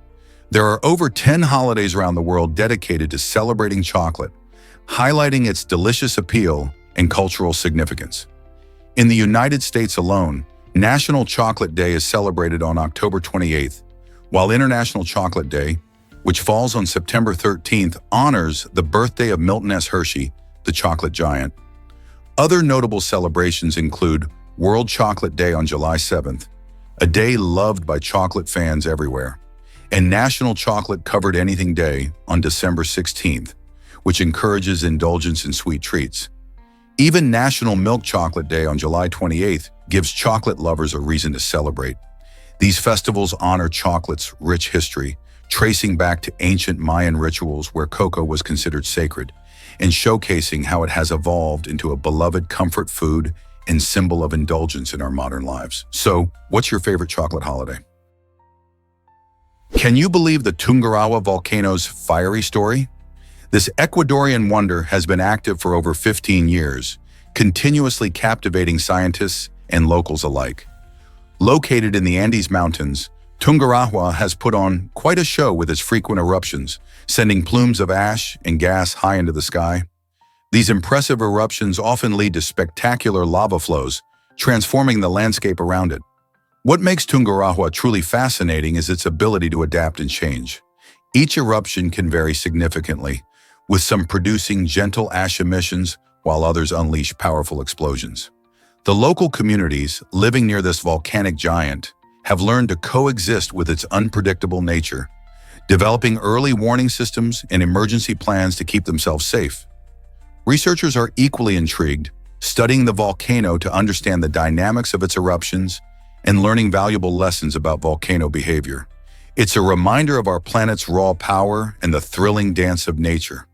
Speaker 1: There are over 10 holidays around the world dedicated to celebrating chocolate, highlighting its delicious appeal and cultural significance. In the United States alone, National Chocolate Day is celebrated on October 28th, while International Chocolate Day, which falls on September 13th, honors the birthday of Milton S. Hershey, the chocolate giant. Other notable celebrations include World Chocolate Day on July 7th, a day loved by chocolate fans everywhere, and National Chocolate Covered Anything Day on December 16th, which encourages indulgence in sweet treats. Even National Milk Chocolate Day on July 28th gives chocolate lovers a reason to celebrate. These festivals honor chocolate's rich history, tracing back to ancient Mayan rituals where cocoa was considered sacred, and showcasing how it has evolved into a beloved comfort food and symbol of indulgence in our modern lives. So, what's your favorite chocolate holiday? Can you believe the Tungurahua volcano's fiery story? This Ecuadorian wonder has been active for over 15 years, continuously captivating scientists and locals alike. Located in the Andes Mountains, Tungurahua has put on quite a show with its frequent eruptions, sending plumes of ash and gas high into the sky. These impressive eruptions often lead to spectacular lava flows, transforming the landscape around it. What makes Tungurahua truly fascinating is its ability to adapt and change. Each eruption can vary significantly, with some producing gentle ash emissions while others unleash powerful explosions. The local communities living near this volcanic giant have learned to coexist with its unpredictable nature, developing early warning systems and emergency plans to keep themselves safe. Researchers are equally intrigued, studying the volcano to understand the dynamics of its eruptions and learning valuable lessons about volcano behavior. It's a reminder of our planet's raw power and the thrilling dance of nature.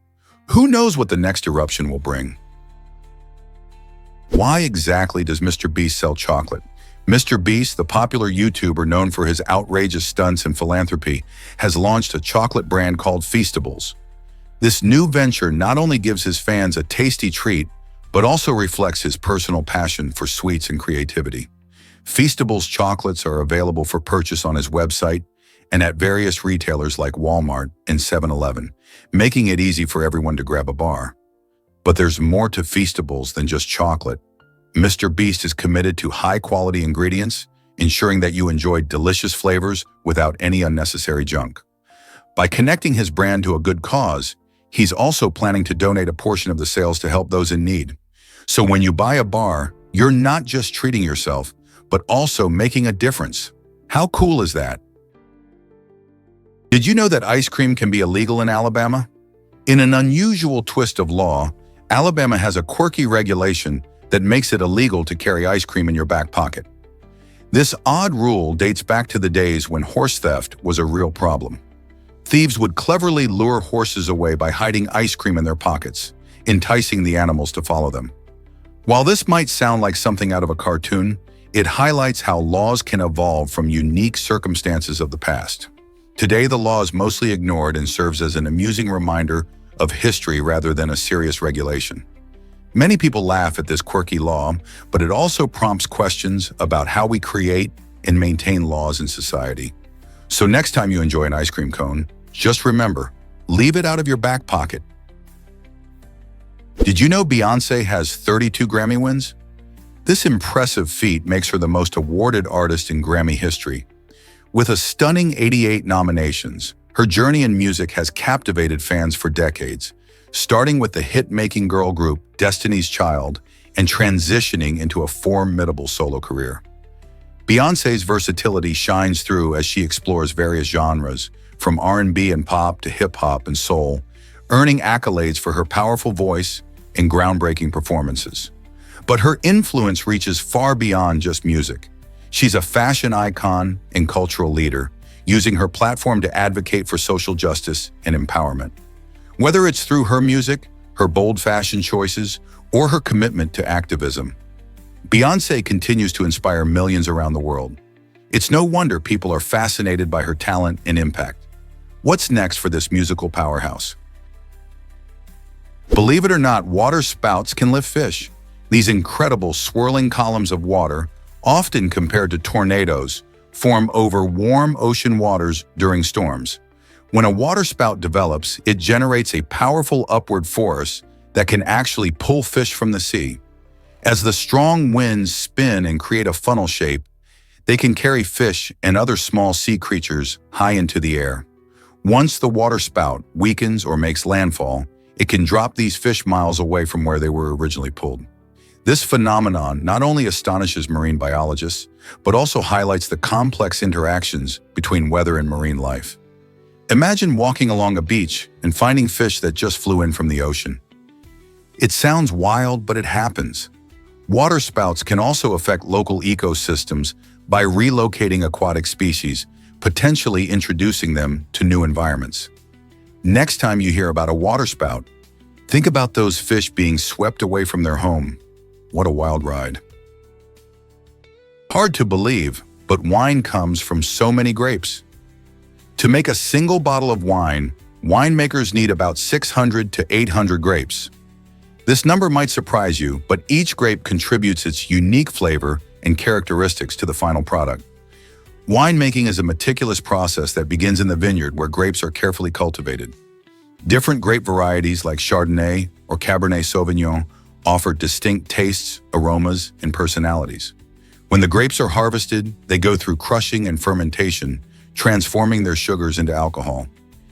Speaker 1: Who knows what the next eruption will bring? Why exactly does Mr. Beast sell chocolate? Mr. Beast, the popular YouTuber known for his outrageous stunts and philanthropy, has launched a chocolate brand called Feastables. This new venture not only gives his fans a tasty treat, but also reflects his personal passion for sweets and creativity. Feastables chocolates are available for purchase on his website and at various retailers like Walmart and 7-Eleven, making it easy for everyone to grab a bar. But there's more to Feastables than just chocolate. Mr. Beast is committed to high-quality ingredients, ensuring that you enjoy delicious flavors without any unnecessary junk. By connecting his brand to a good cause, he's also planning to donate a portion of the sales to help those in need. So when you buy a bar, you're not just treating yourself, but also making a difference. How cool is that? Did you know that ice cream can be illegal in Alabama? In an unusual twist of law, Alabama has a quirky regulation that makes it illegal to carry ice cream in your back pocket. This odd rule dates back to the days when horse theft was a real problem. Thieves would cleverly lure horses away by hiding ice cream in their pockets, enticing the animals to follow them. While this might sound like something out of a cartoon, it highlights how laws can evolve from unique circumstances of the past. Today, the law is mostly ignored and serves as an amusing reminder of history rather than a serious regulation. Many people laugh at this quirky law, but it also prompts questions about how we create and maintain laws in society. So next time you enjoy an ice cream cone, just remember, leave it out of your back pocket. Did you know Beyoncé has 32 Grammy wins? This impressive feat makes her the most awarded artist in Grammy history. With a stunning 88 nominations, her journey in music has captivated fans for decades, starting with the hit-making girl group Destiny's Child and transitioning into a formidable solo career. Beyoncé's versatility shines through as she explores various genres, from R&B and pop to hip-hop and soul, earning accolades for her powerful voice and groundbreaking performances. But her influence reaches far beyond just music. She's a fashion icon and cultural leader, using her platform to advocate for social justice and empowerment. Whether it's through her music, her bold fashion choices, or her commitment to activism, Beyoncé continues to inspire millions around the world. It's no wonder people are fascinated by her talent and impact. What's next for this musical powerhouse? Believe it or not, water spouts can lift fish. These incredible swirling columns of water, often compared to tornadoes, form over warm ocean waters during storms. When a waterspout develops, it generates a powerful upward force that can actually pull fish from the sea. As the strong winds spin and create a funnel shape, they can carry fish and other small sea creatures high into the air. Once the waterspout weakens or makes landfall, it can drop these fish miles away from where they were originally pulled. This phenomenon not only astonishes marine biologists, but also highlights the complex interactions between weather and marine life. Imagine walking along a beach and finding fish that just flew in from the ocean. It sounds wild, but it happens. Waterspouts can also affect local ecosystems by relocating aquatic species, potentially introducing them to new environments. Next time you hear about a waterspout, think about those fish being swept away from their home. What a wild ride. Hard to believe, but wine comes from so many grapes. To make a single bottle of wine, winemakers need about 600 to 800 grapes. This number might surprise you, but each grape contributes its unique flavor and characteristics to the final product. Winemaking is a meticulous process that begins in the vineyard where grapes are carefully cultivated. Different grape varieties like Chardonnay or Cabernet Sauvignon offer distinct tastes, aromas, and personalities. When the grapes are harvested, they go through crushing and fermentation, transforming their sugars into alcohol.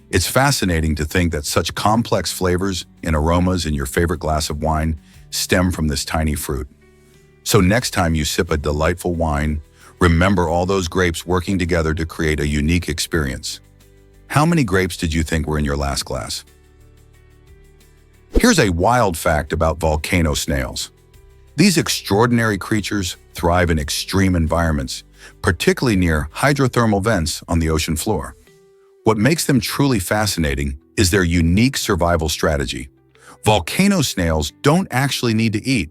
Speaker 1: It's fascinating to think that such complex flavors and aromas in your favorite glass of wine stem from this tiny fruit. So next time you sip a delightful wine, remember all those grapes working together to create a unique experience. How many grapes did you think were in your last glass? Here's a wild fact about volcano snails. These extraordinary creatures thrive in extreme environments, particularly near hydrothermal vents on the ocean floor. What makes them truly fascinating is their unique survival strategy. Volcano snails don't actually need to eat.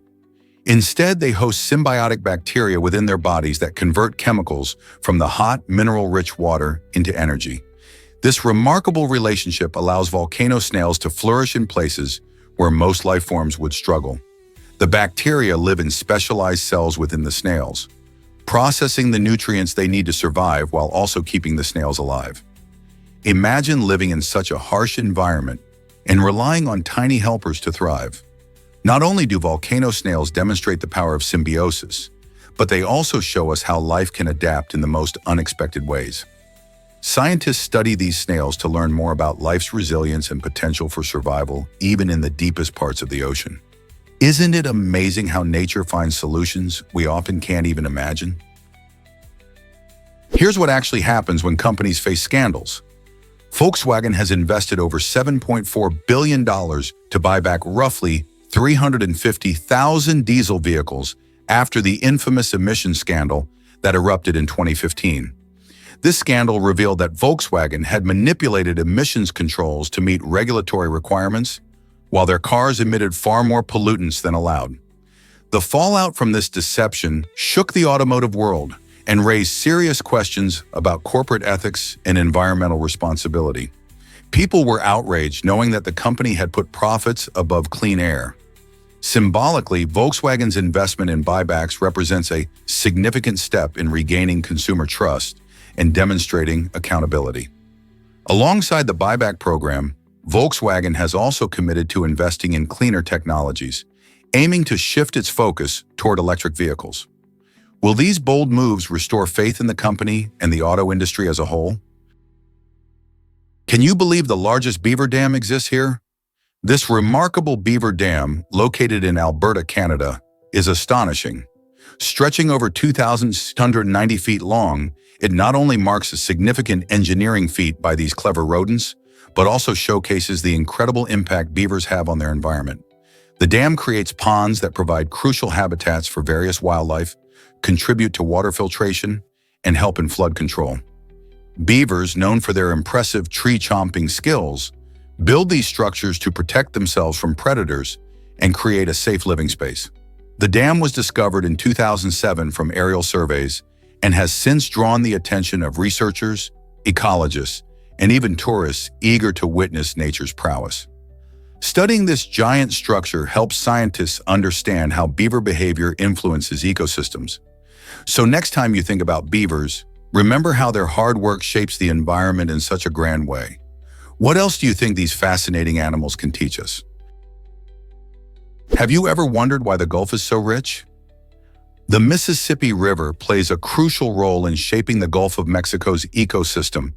Speaker 1: Instead, they host symbiotic bacteria within their bodies that convert chemicals from the hot, mineral-rich water into energy. This remarkable relationship allows volcano snails to flourish in places where most life forms would struggle. The bacteria live in specialized cells within the snails, processing the nutrients they need to survive while also keeping the snails alive. Imagine living in such a harsh environment and relying on tiny helpers to thrive. Not only do volcano snails demonstrate the power of symbiosis, but they also show us how life can adapt in the most unexpected ways. Scientists study these snails to learn more about life's resilience and potential for survival, even in the deepest parts of the ocean. Isn't it amazing how nature finds solutions we often can't even imagine? Here's what actually happens when companies face scandals. Volkswagen has invested over $7.4 billion to buy back roughly 350,000 diesel vehicles after the infamous emission scandal that erupted in 2015. This scandal revealed that Volkswagen had manipulated emissions controls to meet regulatory requirements, while their cars emitted far more pollutants than allowed. The fallout from this deception shook the automotive world and raised serious questions about corporate ethics and environmental responsibility. People were outraged knowing that the company had put profits above clean air. Symbolically, Volkswagen's investment in buybacks represents a significant step in regaining consumer trust and demonstrating accountability. Alongside the buyback program, Volkswagen has also committed to investing in cleaner technologies, aiming to shift its focus toward electric vehicles. Will these bold moves restore faith in the company and the auto industry as a whole? Can you believe the largest beaver dam exists here? This remarkable beaver dam, located in Alberta, Canada, is astonishing. Stretching over 2,690 feet long, it not only marks a significant engineering feat by these clever rodents, but also showcases the incredible impact beavers have on their environment. The dam creates ponds that provide crucial habitats for various wildlife, contribute to water filtration, and help in flood control. Beavers, known for their impressive tree-chomping skills, build these structures to protect themselves from predators and create a safe living space. The dam was discovered in 2007 from aerial surveys and has since drawn the attention of researchers, ecologists, and even tourists eager to witness nature's prowess. Studying this giant structure helps scientists understand how beaver behavior influences ecosystems. So next time you think about beavers, remember how their hard work shapes the environment in such a grand way. What else do you think these fascinating animals can teach us? Have you ever wondered why the Gulf is so rich? The Mississippi River plays a crucial role in shaping the Gulf of Mexico's ecosystem,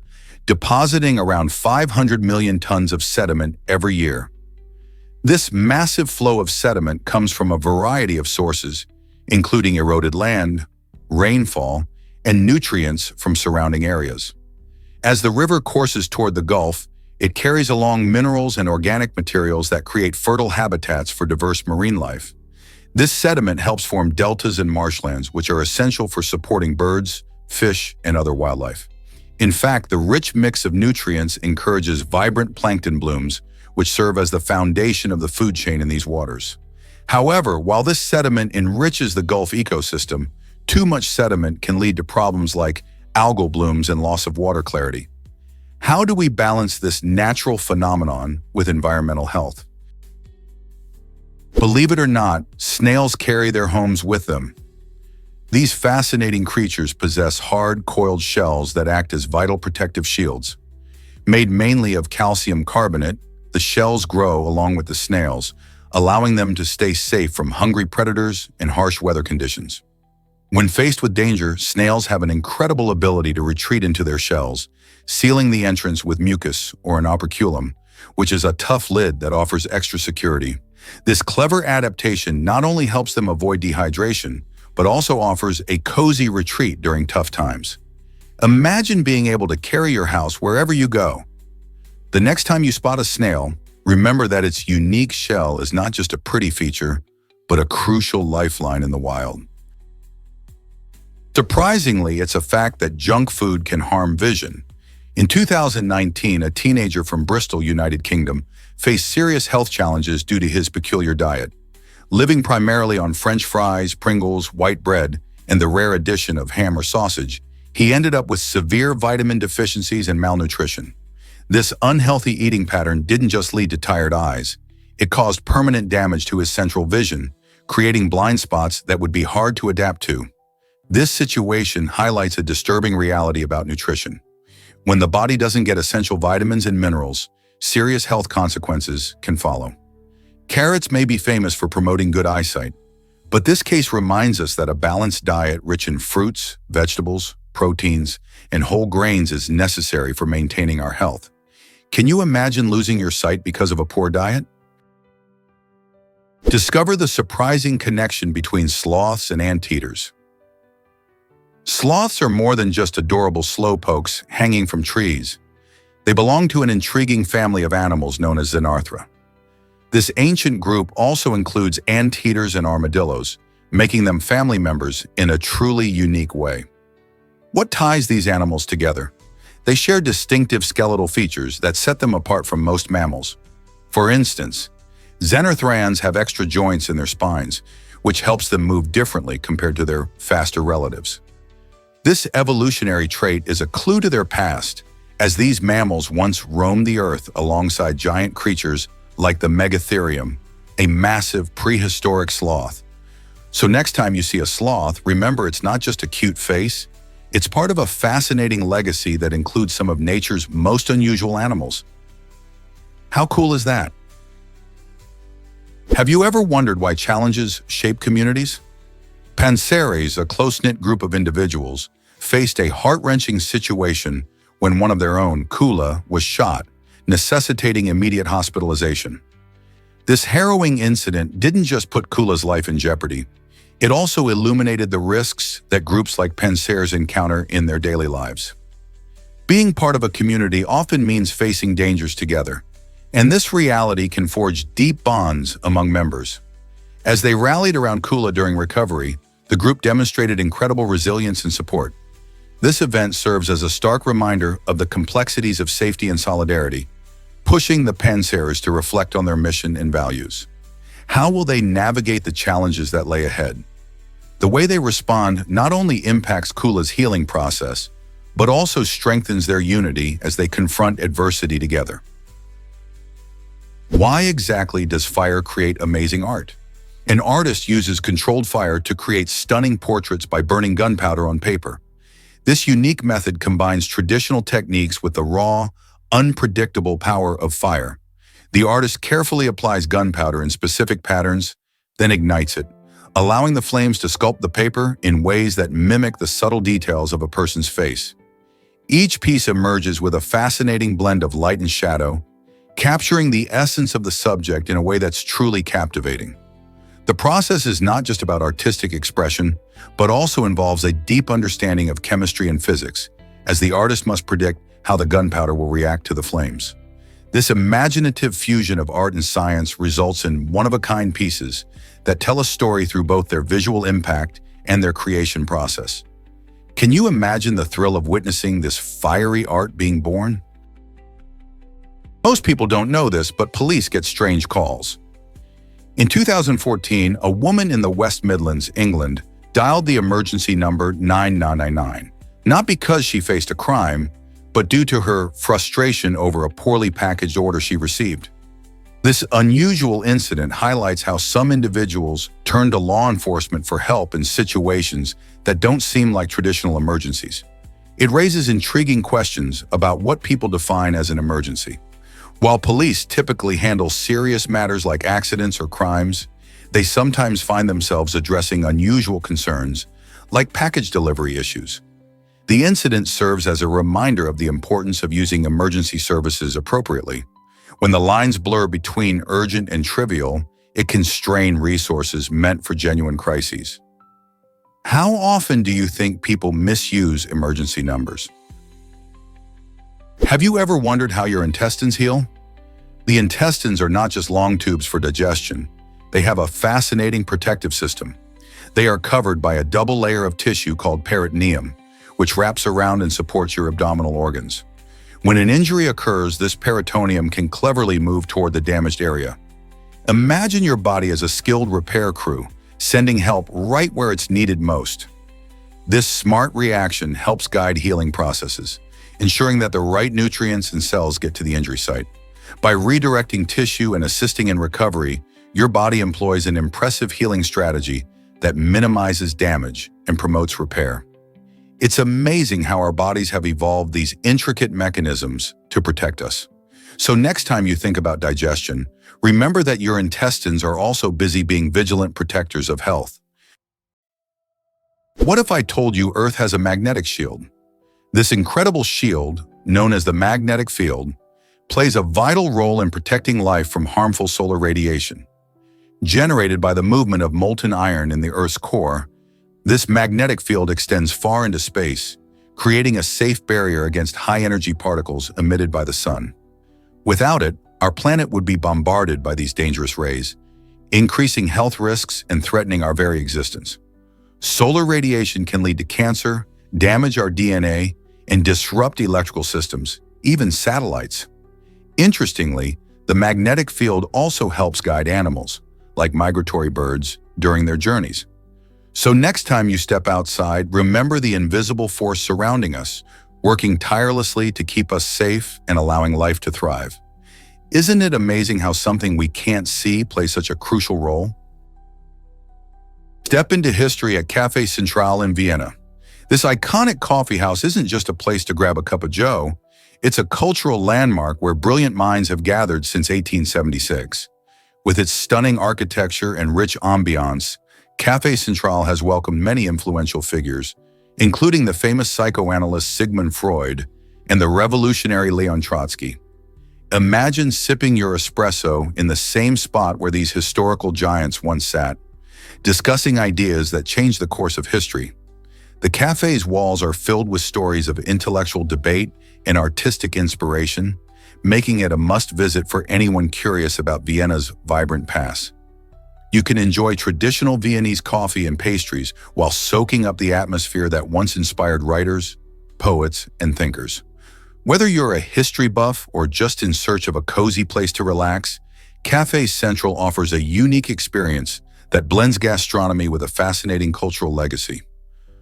Speaker 1: depositing around 500 million tons of sediment every year. This massive flow of sediment comes from a variety of sources, including eroded land, rainfall, and nutrients from surrounding areas. As the river courses toward the Gulf, it carries along minerals and organic materials that create fertile habitats for diverse marine life. This sediment helps form deltas and marshlands, which are essential for supporting birds, fish, and other wildlife. In fact, the rich mix of nutrients encourages vibrant plankton blooms, which serve as the foundation of the food chain in these waters. However, while this sediment enriches the Gulf ecosystem, Too much sediment can lead to problems like algal blooms and loss of water clarity. How do we balance this natural phenomenon with environmental health? Believe it or not, snails carry their homes with them. These fascinating creatures possess hard, coiled shells that act as vital protective shields. Made mainly of calcium carbonate, the shells grow along with the snails, allowing them to stay safe from hungry predators and harsh weather conditions. When faced with danger, snails have an incredible ability to retreat into their shells, sealing the entrance with mucus or an operculum, which is a tough lid that offers extra security. This clever adaptation not only helps them avoid dehydration, but also offers a cozy retreat during tough times. Imagine being able to carry your house wherever you go. The next time you spot a snail, remember that its unique shell is not just a pretty feature, but a crucial lifeline in the wild. Surprisingly, it's a fact that junk food can harm vision. In 2019, a teenager from Bristol, United Kingdom, faced serious health challenges due to his peculiar diet. Living primarily on French fries, Pringles, white bread, and the rare addition of ham or sausage, he ended up with severe vitamin deficiencies and malnutrition. This unhealthy eating pattern didn't just lead to tired eyes. It caused permanent damage to his central vision, creating blind spots that would be hard to adapt to. This situation highlights a disturbing reality about nutrition. When the body doesn't get essential vitamins and minerals, serious health consequences can follow. Carrots may be famous for promoting good eyesight, but this case reminds us that a balanced diet rich in fruits, vegetables, proteins, and whole grains is necessary for maintaining our health. Can you imagine losing your sight because of a poor diet? Discover the surprising connection between sloths and anteaters. Sloths are more than just adorable slowpokes hanging from trees. They belong to an intriguing family of animals known as Xenarthra. This ancient group also includes anteaters and armadillos, making them family members in a truly unique way. What ties these animals together? They share distinctive skeletal features that set them apart from most mammals. For instance, Xenarthrans have extra joints in their spines, which helps them move differently compared to their faster relatives. This evolutionary trait is a clue to their past, as these mammals once roamed the earth alongside giant creatures like the Megatherium, a massive prehistoric sloth. So next time you see a sloth, remember it's not just a cute face, it's part of a fascinating legacy that includes some of nature's most unusual animals. How cool is that? Have you ever wondered why challenges shape communities? Panseres, a close-knit group of individuals, faced a heart-wrenching situation when one of their own, Kula, was shot, necessitating immediate hospitalization. This harrowing incident didn't just put Kula's life in jeopardy, it also illuminated the risks that groups like Panseres encounter in their daily lives. Being part of a community often means facing dangers together, and this reality can forge deep bonds among members. As they rallied around Kula during recovery, the group demonstrated incredible resilience and support. This event serves as a stark reminder of the complexities of safety and solidarity, pushing the Panseres to reflect on their mission and values. How will they navigate the challenges that lay ahead? The way they respond not only impacts Kula's healing process, but also strengthens their unity as they confront adversity together. Why exactly does fire create amazing art? An artist uses controlled fire to create stunning portraits by burning gunpowder on paper. This unique method combines traditional techniques with the raw, unpredictable power of fire. The artist carefully applies gunpowder in specific patterns, then ignites it, allowing the flames to sculpt the paper in ways that mimic the subtle details of a person's face. Each piece emerges with a fascinating blend of light and shadow, capturing the essence of the subject in a way that's truly captivating. The process is not just about artistic expression, but also involves a deep understanding of chemistry and physics, as the artist must predict how the gunpowder will react to the flames. This imaginative fusion of art and science results in one-of-a-kind pieces that tell a story through both their visual impact and their creation process. Can you imagine the thrill of witnessing this fiery art being born? Most people don't know this, but police get strange calls. In 2014, a woman in the West Midlands, England, dialed the emergency number 9999, not because she faced a crime, but due to her frustration over a poorly packaged order she received. This unusual incident highlights how some individuals turn to law enforcement for help in situations that don't seem like traditional emergencies. It raises intriguing questions about what people define as an emergency. While police typically handle serious matters like accidents or crimes, they sometimes find themselves addressing unusual concerns, like package delivery issues. The incident serves as a reminder of the importance of using emergency services appropriately. When the lines blur between urgent and trivial, it can strain resources meant for genuine crises. How often do you think people misuse emergency numbers? Have you ever wondered how your intestines heal? The intestines are not just long tubes for digestion. They have a fascinating protective system. They are covered by a double layer of tissue called peritoneum, which wraps around and supports your abdominal organs. When an injury occurs, this peritoneum can cleverly move toward the damaged area. Imagine your body as a skilled repair crew, sending help right where it's needed most. This smart reaction helps guide healing processes, ensuring that the right nutrients and cells get to the injury site. By redirecting tissue and assisting in recovery, your body employs an impressive healing strategy that minimizes damage and promotes repair. It's amazing how our bodies have evolved these intricate mechanisms to protect us. So next time you think about digestion, remember that your intestines are also busy being vigilant protectors of health. What if I told you Earth has a magnetic shield? This incredible shield, known as the magnetic field, plays a vital role in protecting life from harmful solar radiation. Generated by the movement of molten iron in the Earth's core, this magnetic field extends far into space, creating a safe barrier against high-energy particles emitted by the sun. Without it, our planet would be bombarded by these dangerous rays, increasing health risks and threatening our very existence. Solar radiation can lead to cancer, damage our DNA, and disrupt electrical systems, even satellites. Interestingly, the magnetic field also helps guide animals, like migratory birds, during their journeys. So next time you step outside, remember the invisible force surrounding us, working tirelessly to keep us safe and allowing life to thrive. Isn't it amazing how something we can't see plays such a crucial role? Step into history at Café Central in Vienna. This iconic coffee house isn't just a place to grab a cup of joe, it's a cultural landmark where brilliant minds have gathered since 1876. With its stunning architecture and rich ambiance, Café Central has welcomed many influential figures, including the famous psychoanalyst Sigmund Freud and the revolutionary Leon Trotsky. Imagine sipping your espresso in the same spot where these historical giants once sat, discussing ideas that changed the course of history. The cafe's walls are filled with stories of intellectual debate and artistic inspiration, making it a must-visit for anyone curious about Vienna's vibrant past. You can enjoy traditional Viennese coffee and pastries while soaking up the atmosphere that once inspired writers, poets, and thinkers. Whether you're a history buff or just in search of a cozy place to relax, Café Central offers a unique experience that blends gastronomy with a fascinating cultural legacy.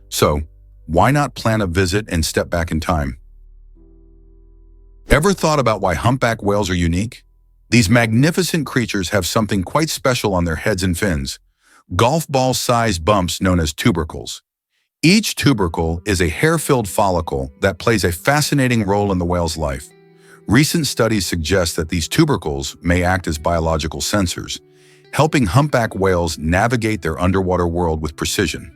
Speaker 1: So, why not plan a visit and step back in time? Ever thought about why humpback whales are unique? These magnificent creatures have something quite special on their heads and fins, golf ball-sized bumps known as tubercles. Each tubercle is a hair-filled follicle that plays a fascinating role in the whale's life. Recent studies suggest that these tubercles may act as biological sensors, helping humpback whales navigate their underwater world with precision.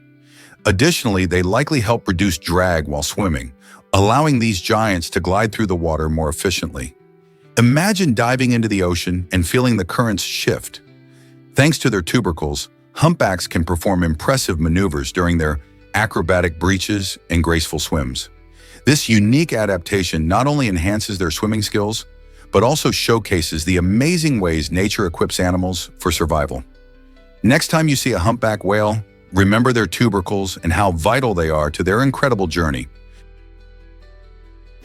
Speaker 1: Additionally, they likely help reduce drag while swimming, allowing these giants to glide through the water more efficiently. Imagine diving into the ocean and feeling the currents shift. Thanks to their tubercles, humpbacks can perform impressive maneuvers during their acrobatic breaches and graceful swims. This unique adaptation not only enhances their swimming skills, but also showcases the amazing ways nature equips animals for survival. Next time you see a humpback whale, remember their tubercles and how vital they are to their incredible journey.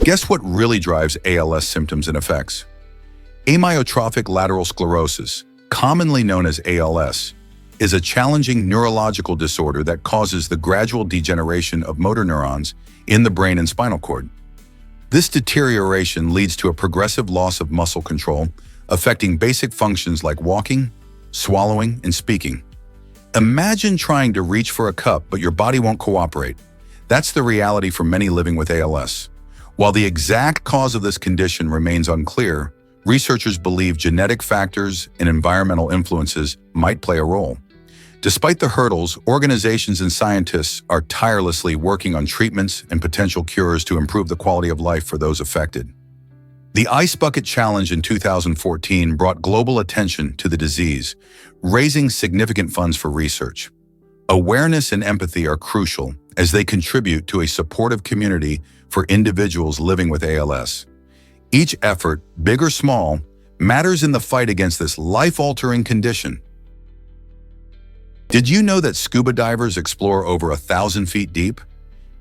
Speaker 1: Guess what really drives ALS symptoms and effects? Amyotrophic lateral sclerosis, commonly known as ALS, is a challenging neurological disorder that causes the gradual degeneration of motor neurons in the brain and spinal cord. This deterioration leads to a progressive loss of muscle control, affecting basic functions like walking, swallowing, and speaking. Imagine trying to reach for a cup, but your body won't cooperate. That's the reality for many living with ALS. While the exact cause of this condition remains unclear, researchers believe genetic factors and environmental influences might play a role. Despite the hurdles, organizations and scientists are tirelessly working on treatments and potential cures to improve the quality of life for those affected. The Ice Bucket Challenge in 2014 brought global attention to the disease, raising significant funds for research. Awareness and empathy are crucial as they contribute to a supportive community for individuals living with ALS. Each effort, big or small, matters in the fight against this life-altering condition. Did you know that scuba divers explore over 1,000 feet deep?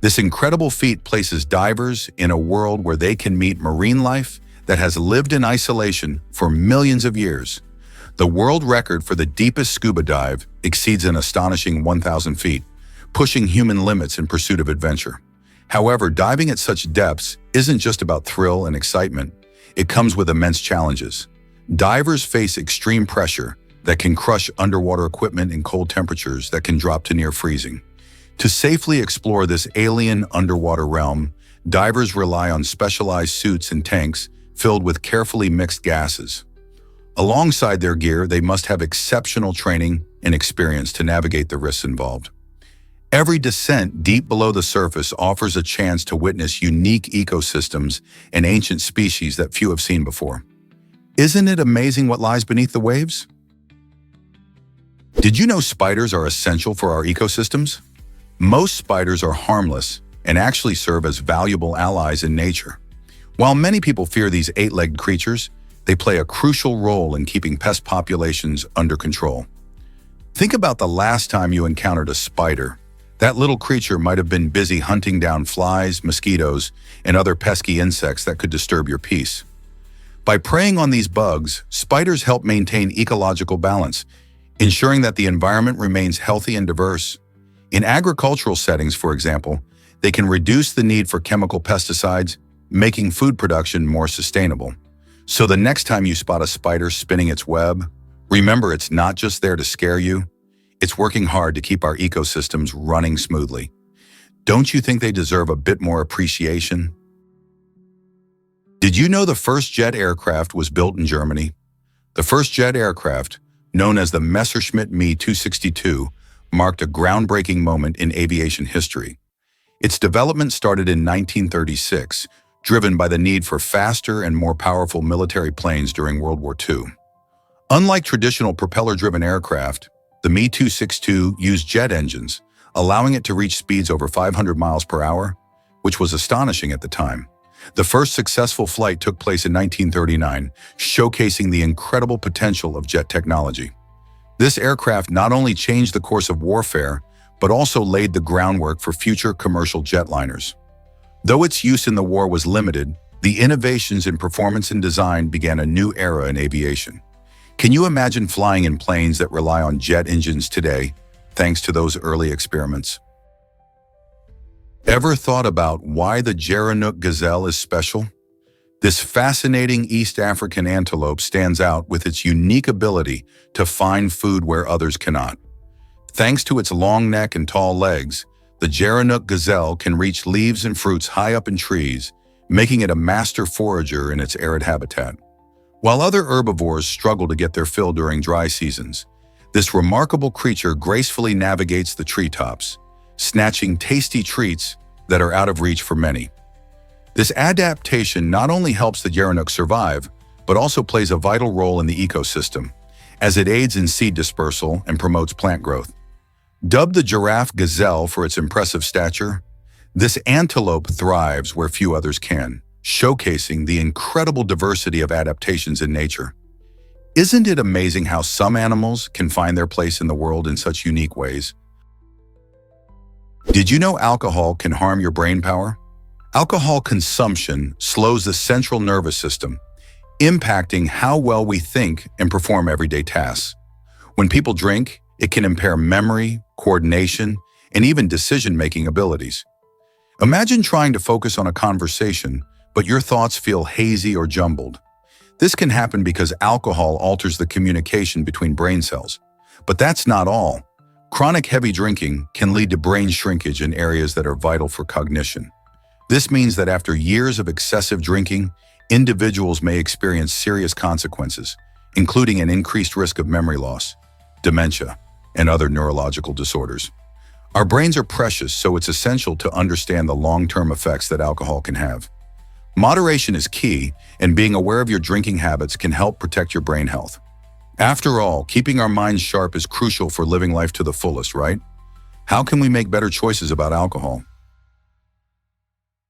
Speaker 1: This incredible feat places divers in a world where they can meet marine life that has lived in isolation for millions of years. The world record for the deepest scuba dive exceeds an astonishing 1,000 feet, pushing human limits in pursuit of adventure. However, diving at such depths isn't just about thrill and excitement. It comes with immense challenges. Divers face extreme pressure that can crush underwater equipment in cold temperatures that can drop to near freezing. To safely explore this alien underwater realm, divers rely on specialized suits and tanks filled with carefully mixed gases. Alongside their gear, they must have exceptional training and experience to navigate the risks involved. Every descent deep below the surface offers a chance to witness unique ecosystems and ancient species that few have seen before. Isn't it amazing what lies beneath the waves? Did you know spiders are essential for our ecosystems? Most spiders are harmless and actually serve as valuable allies in nature. While many people fear these eight-legged creatures, they play a crucial role in keeping pest populations under control. Think about the last time you encountered a spider. That little creature might have been busy hunting down flies, mosquitoes, and other pesky insects that could disturb your peace. By preying on these bugs, spiders help maintain ecological balance, ensuring that the environment remains healthy and diverse. In agricultural settings, for example, they can reduce the need for chemical pesticides, making food production more sustainable. So the next time you spot a spider spinning its web, remember it's not just there to scare you, it's working hard to keep our ecosystems running smoothly. Don't you think they deserve a bit more appreciation? Did you know the first jet aircraft was built in Germany? The first jet aircraft, known as the Messerschmitt Me 262, marked a groundbreaking moment in aviation history. Its development started in 1936, driven by the need for faster and more powerful military planes during World War II. Unlike traditional propeller-driven aircraft, the Me 262 used jet engines, allowing it to reach speeds over 500 miles per hour, which was astonishing at the time. The first successful flight took place in 1939, showcasing the incredible potential of jet technology. This aircraft not only changed the course of warfare, but also laid the groundwork for future commercial jetliners. Though its use in the war was limited, the innovations in performance and design began a new era in aviation. Can you imagine flying in planes that rely on jet engines today, thanks to those early experiments? Ever thought about why the Gerenuk gazelle is special? This fascinating East African antelope stands out with its unique ability to find food where others cannot. Thanks to its long neck and tall legs, the Gerenuk gazelle can reach leaves and fruits high up in trees, making it a master forager in its arid habitat. While other herbivores struggle to get their fill during dry seasons, this remarkable creature gracefully navigates the treetops, snatching tasty treats that are out of reach for many. This adaptation not only helps the Gerenuk survive, but also plays a vital role in the ecosystem, as it aids in seed dispersal and promotes plant growth. Dubbed the giraffe gazelle for its impressive stature, this antelope thrives where few others can, showcasing the incredible diversity of adaptations in nature. Isn't it amazing how some animals can find their place in the world in such unique ways? Did you know alcohol can harm your brain power? Alcohol consumption slows the central nervous system, impacting how well we think and perform everyday tasks. When people drink, It can impair memory, coordination, and even decision-making abilities. Imagine trying to focus on a conversation, but your thoughts feel hazy or jumbled. This can happen because alcohol alters the communication between brain cells. But that's not all. Chronic heavy drinking can lead to brain shrinkage in areas that are vital for cognition. This means that after years of excessive drinking, individuals may experience serious consequences, including an increased risk of memory loss, dementia, and other neurological disorders. Our brains are precious, so it's essential to understand the long-term effects that alcohol can have. Moderation is key, and being aware of your drinking habits can help protect your brain health. After all, keeping our minds sharp is crucial for living life to the fullest, right? How can we make better choices about alcohol?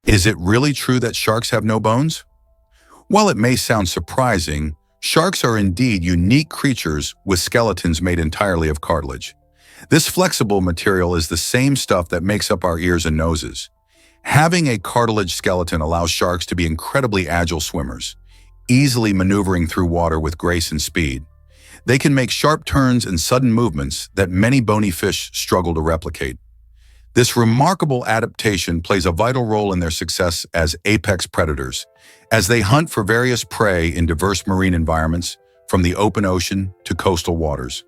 Speaker 1: Is it really true that sharks have no bones? While it may sound surprising, sharks are indeed unique creatures with skeletons made entirely of cartilage. This flexible material is the same stuff that makes up our ears and noses. Having a cartilage skeleton allows sharks to be incredibly agile swimmers, easily maneuvering through water with grace and speed. They can make sharp turns and sudden movements that many bony fish struggle to replicate. This remarkable adaptation plays a vital role in their success as apex predators, as they hunt for various prey in diverse marine environments, from the open ocean to coastal waters.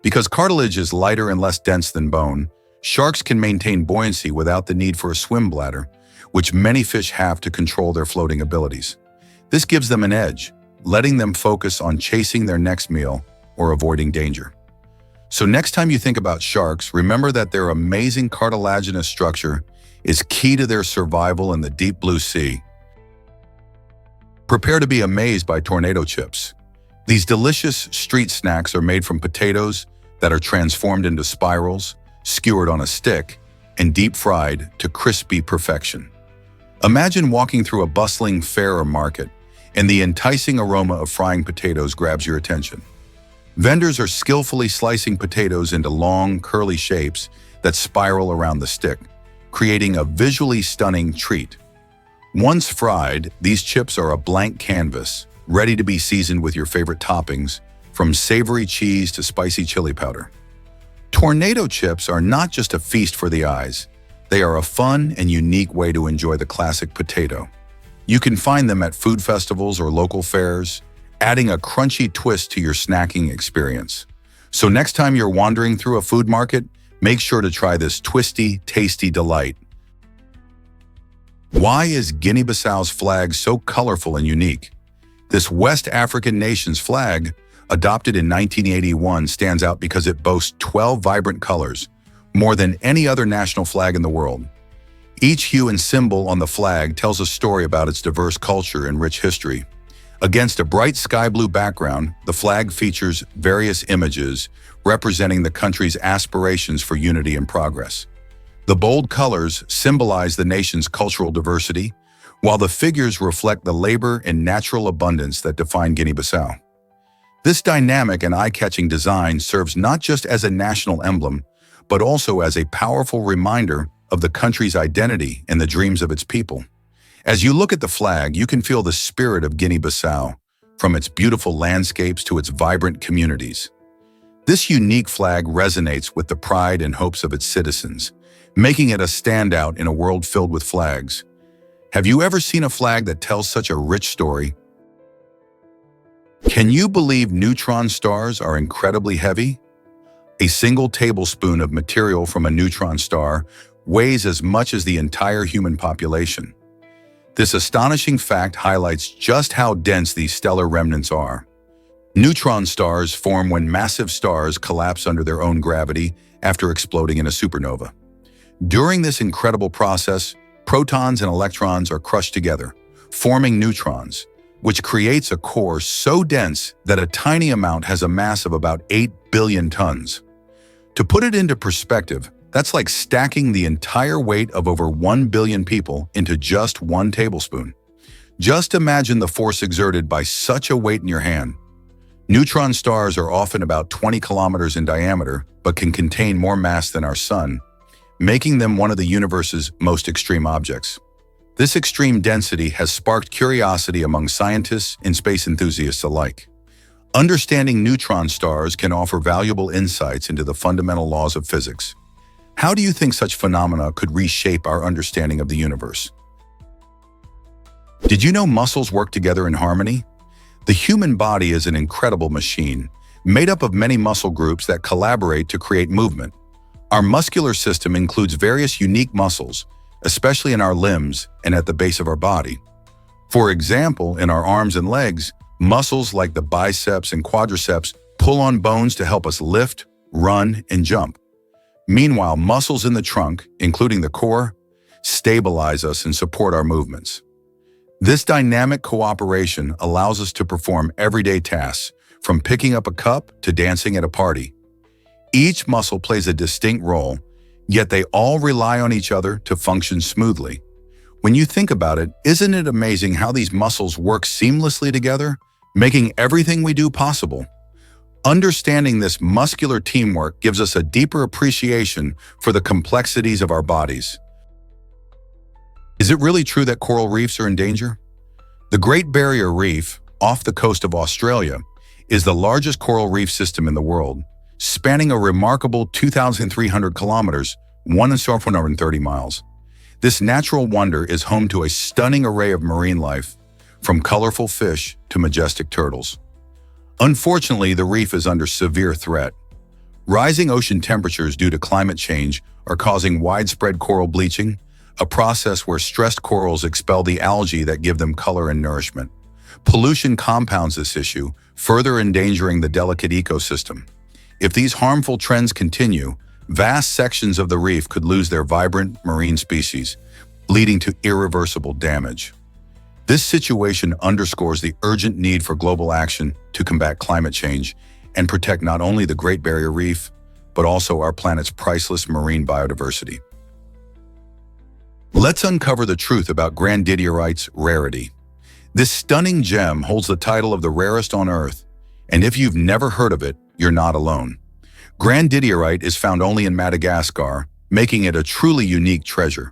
Speaker 1: Because cartilage is lighter and less dense than bone, sharks can maintain buoyancy without the need for a swim bladder, which many fish have to control their floating abilities. This gives them an edge, letting them focus on chasing their next meal or avoiding danger. So next time you think about sharks, remember that their amazing cartilaginous structure is key to their survival in the deep blue sea. Prepare to be amazed by tornado chips. These delicious street snacks are made from potatoes that are transformed into spirals, skewered on a stick, and deep-fried to crispy perfection. Imagine walking through a bustling fair or market, and the enticing aroma of frying potatoes grabs your attention. Vendors are skillfully slicing potatoes into long, curly shapes that spiral around the stick, creating a visually stunning treat. Once fried, these chips are a blank canvas, ready to be seasoned with your favorite toppings, from savory cheese to spicy chili powder. Tornado chips are not just a feast for the eyes. They are a fun and unique way to enjoy the classic potato. You can find them at food festivals or local fairs, adding a crunchy twist to your snacking experience. So next time you're wandering through a food market, make sure to try this twisty, tasty delight. Why is Guinea-Bissau's flag so colorful and unique? This West African nation's flag, adopted in 1981, stands out because it boasts 12 vibrant colors, more than any other national flag in the world. Each hue and symbol on the flag tells a story about its diverse culture and rich history. Against a bright sky blue background, the flag features various images representing the country's aspirations for unity and progress. The bold colors symbolize the nation's cultural diversity, while the figures reflect the labor and natural abundance that define Guinea-Bissau. This dynamic and eye-catching design serves not just as a national emblem, but also as a powerful reminder of the country's identity and the dreams of its people. As you look at the flag, you can feel the spirit of Guinea-Bissau, from its beautiful landscapes to its vibrant communities. This unique flag resonates with the pride and hopes of its citizens, making it a standout in a world filled with flags. Have you ever seen a flag that tells such a rich story? Can you believe neutron stars are incredibly heavy? A single tablespoon of material from a neutron star weighs as much as the entire human population. This astonishing fact highlights just how dense these stellar remnants are. Neutron stars form when massive stars collapse under their own gravity after exploding in a supernova. During this incredible process, protons and electrons are crushed together, forming neutrons, which creates a core so dense that a tiny amount has a mass of about 8 billion tons. To put it into perspective, that's like stacking the entire weight of over 1 billion people into just 1 tablespoon. Just imagine the force exerted by such a weight in your hand. Neutron stars are often about 20 kilometers in diameter, but can contain more mass than our sun, making them one of the universe's most extreme objects. This extreme density has sparked curiosity among scientists and space enthusiasts alike. Understanding neutron stars can offer valuable insights into the fundamental laws of physics. How do you think such phenomena could reshape our understanding of the universe? Did you know muscles work together in harmony? The human body is an incredible machine, made up of many muscle groups that collaborate to create movement. Our muscular system includes various unique muscles, especially in our limbs and at the base of our body. For example, in our arms and legs, muscles like the biceps and quadriceps pull on bones to help us lift, run, and jump. Meanwhile, muscles in the trunk, including the core, stabilize us and support our movements. This dynamic cooperation allows us to perform everyday tasks, from picking up a cup to dancing at a party. Each muscle plays a distinct role, yet they all rely on each other to function smoothly. When you think about it, isn't it amazing how these muscles work seamlessly together, making everything we do possible? Understanding this muscular teamwork gives us a deeper appreciation for the complexities of our bodies. Is it really true that coral reefs are in danger? The Great Barrier Reef, off the coast of Australia, is the largest coral reef system in the world, spanning a remarkable 2,300 kilometers, 130 miles. This natural wonder is home to a stunning array of marine life, from colorful fish to majestic turtles. Unfortunately, the reef is under severe threat. Rising ocean temperatures due to climate change are causing widespread coral bleaching, a process where stressed corals expel the algae that give them color and nourishment. Pollution compounds this issue, further endangering the delicate ecosystem. If these harmful trends continue, vast sections of the reef could lose their vibrant marine species, leading to irreversible damage. This situation underscores the urgent need for global action to combat climate change and protect not only the Great Barrier Reef, but also our planet's priceless marine biodiversity. Let's uncover the truth about grandidierite's rarity. This stunning gem holds the title of the rarest on Earth, and if you've never heard of it, you're not alone. Grandidierite is found only in Madagascar, making it a truly unique treasure.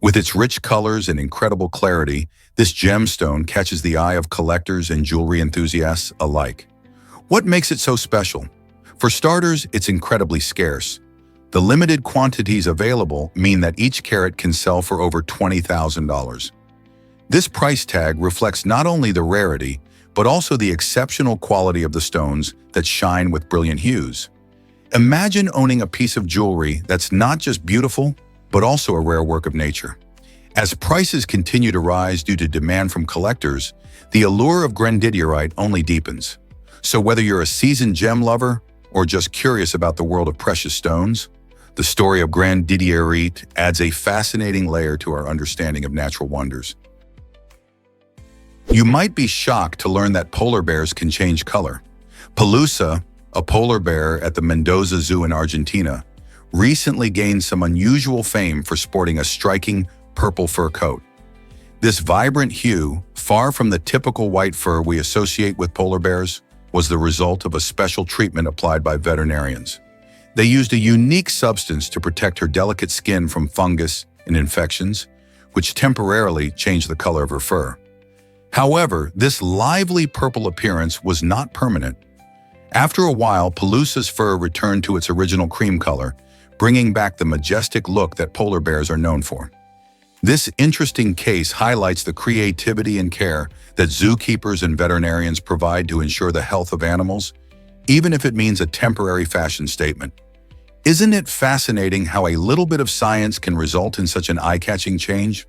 Speaker 1: With its rich colors and incredible clarity, this gemstone catches the eye of collectors and jewelry enthusiasts alike. What makes it so special? For starters, it's incredibly scarce. The limited quantities available mean that each carat can sell for over $20,000. This price tag reflects not only the rarity, but also the exceptional quality of the stones that shine with brilliant hues. Imagine owning a piece of jewelry that's not just beautiful, but also a rare work of nature. As prices continue to rise due to demand from collectors, the allure of grandidierite only deepens. So whether you're a seasoned gem lover or just curious about the world of precious stones, the story of grandidierite adds a fascinating layer to our understanding of natural wonders. You might be shocked to learn that polar bears can change color. Pelusa, a polar bear at the Mendoza Zoo in Argentina, recently gained some unusual fame for sporting a striking purple fur coat. This vibrant hue, far from the typical white fur we associate with polar bears, was the result of a special treatment applied by veterinarians. They used a unique substance to protect her delicate skin from fungus and infections, which temporarily changed the color of her fur. However, this lively purple appearance was not permanent. After a while, Pelusa's fur returned to its original cream color, bringing back the majestic look that polar bears are known for. This interesting case highlights the creativity and care that zookeepers and veterinarians provide to ensure the health of animals, even if it means a temporary fashion statement. Isn't it fascinating how a little bit of science can result in such an eye-catching change?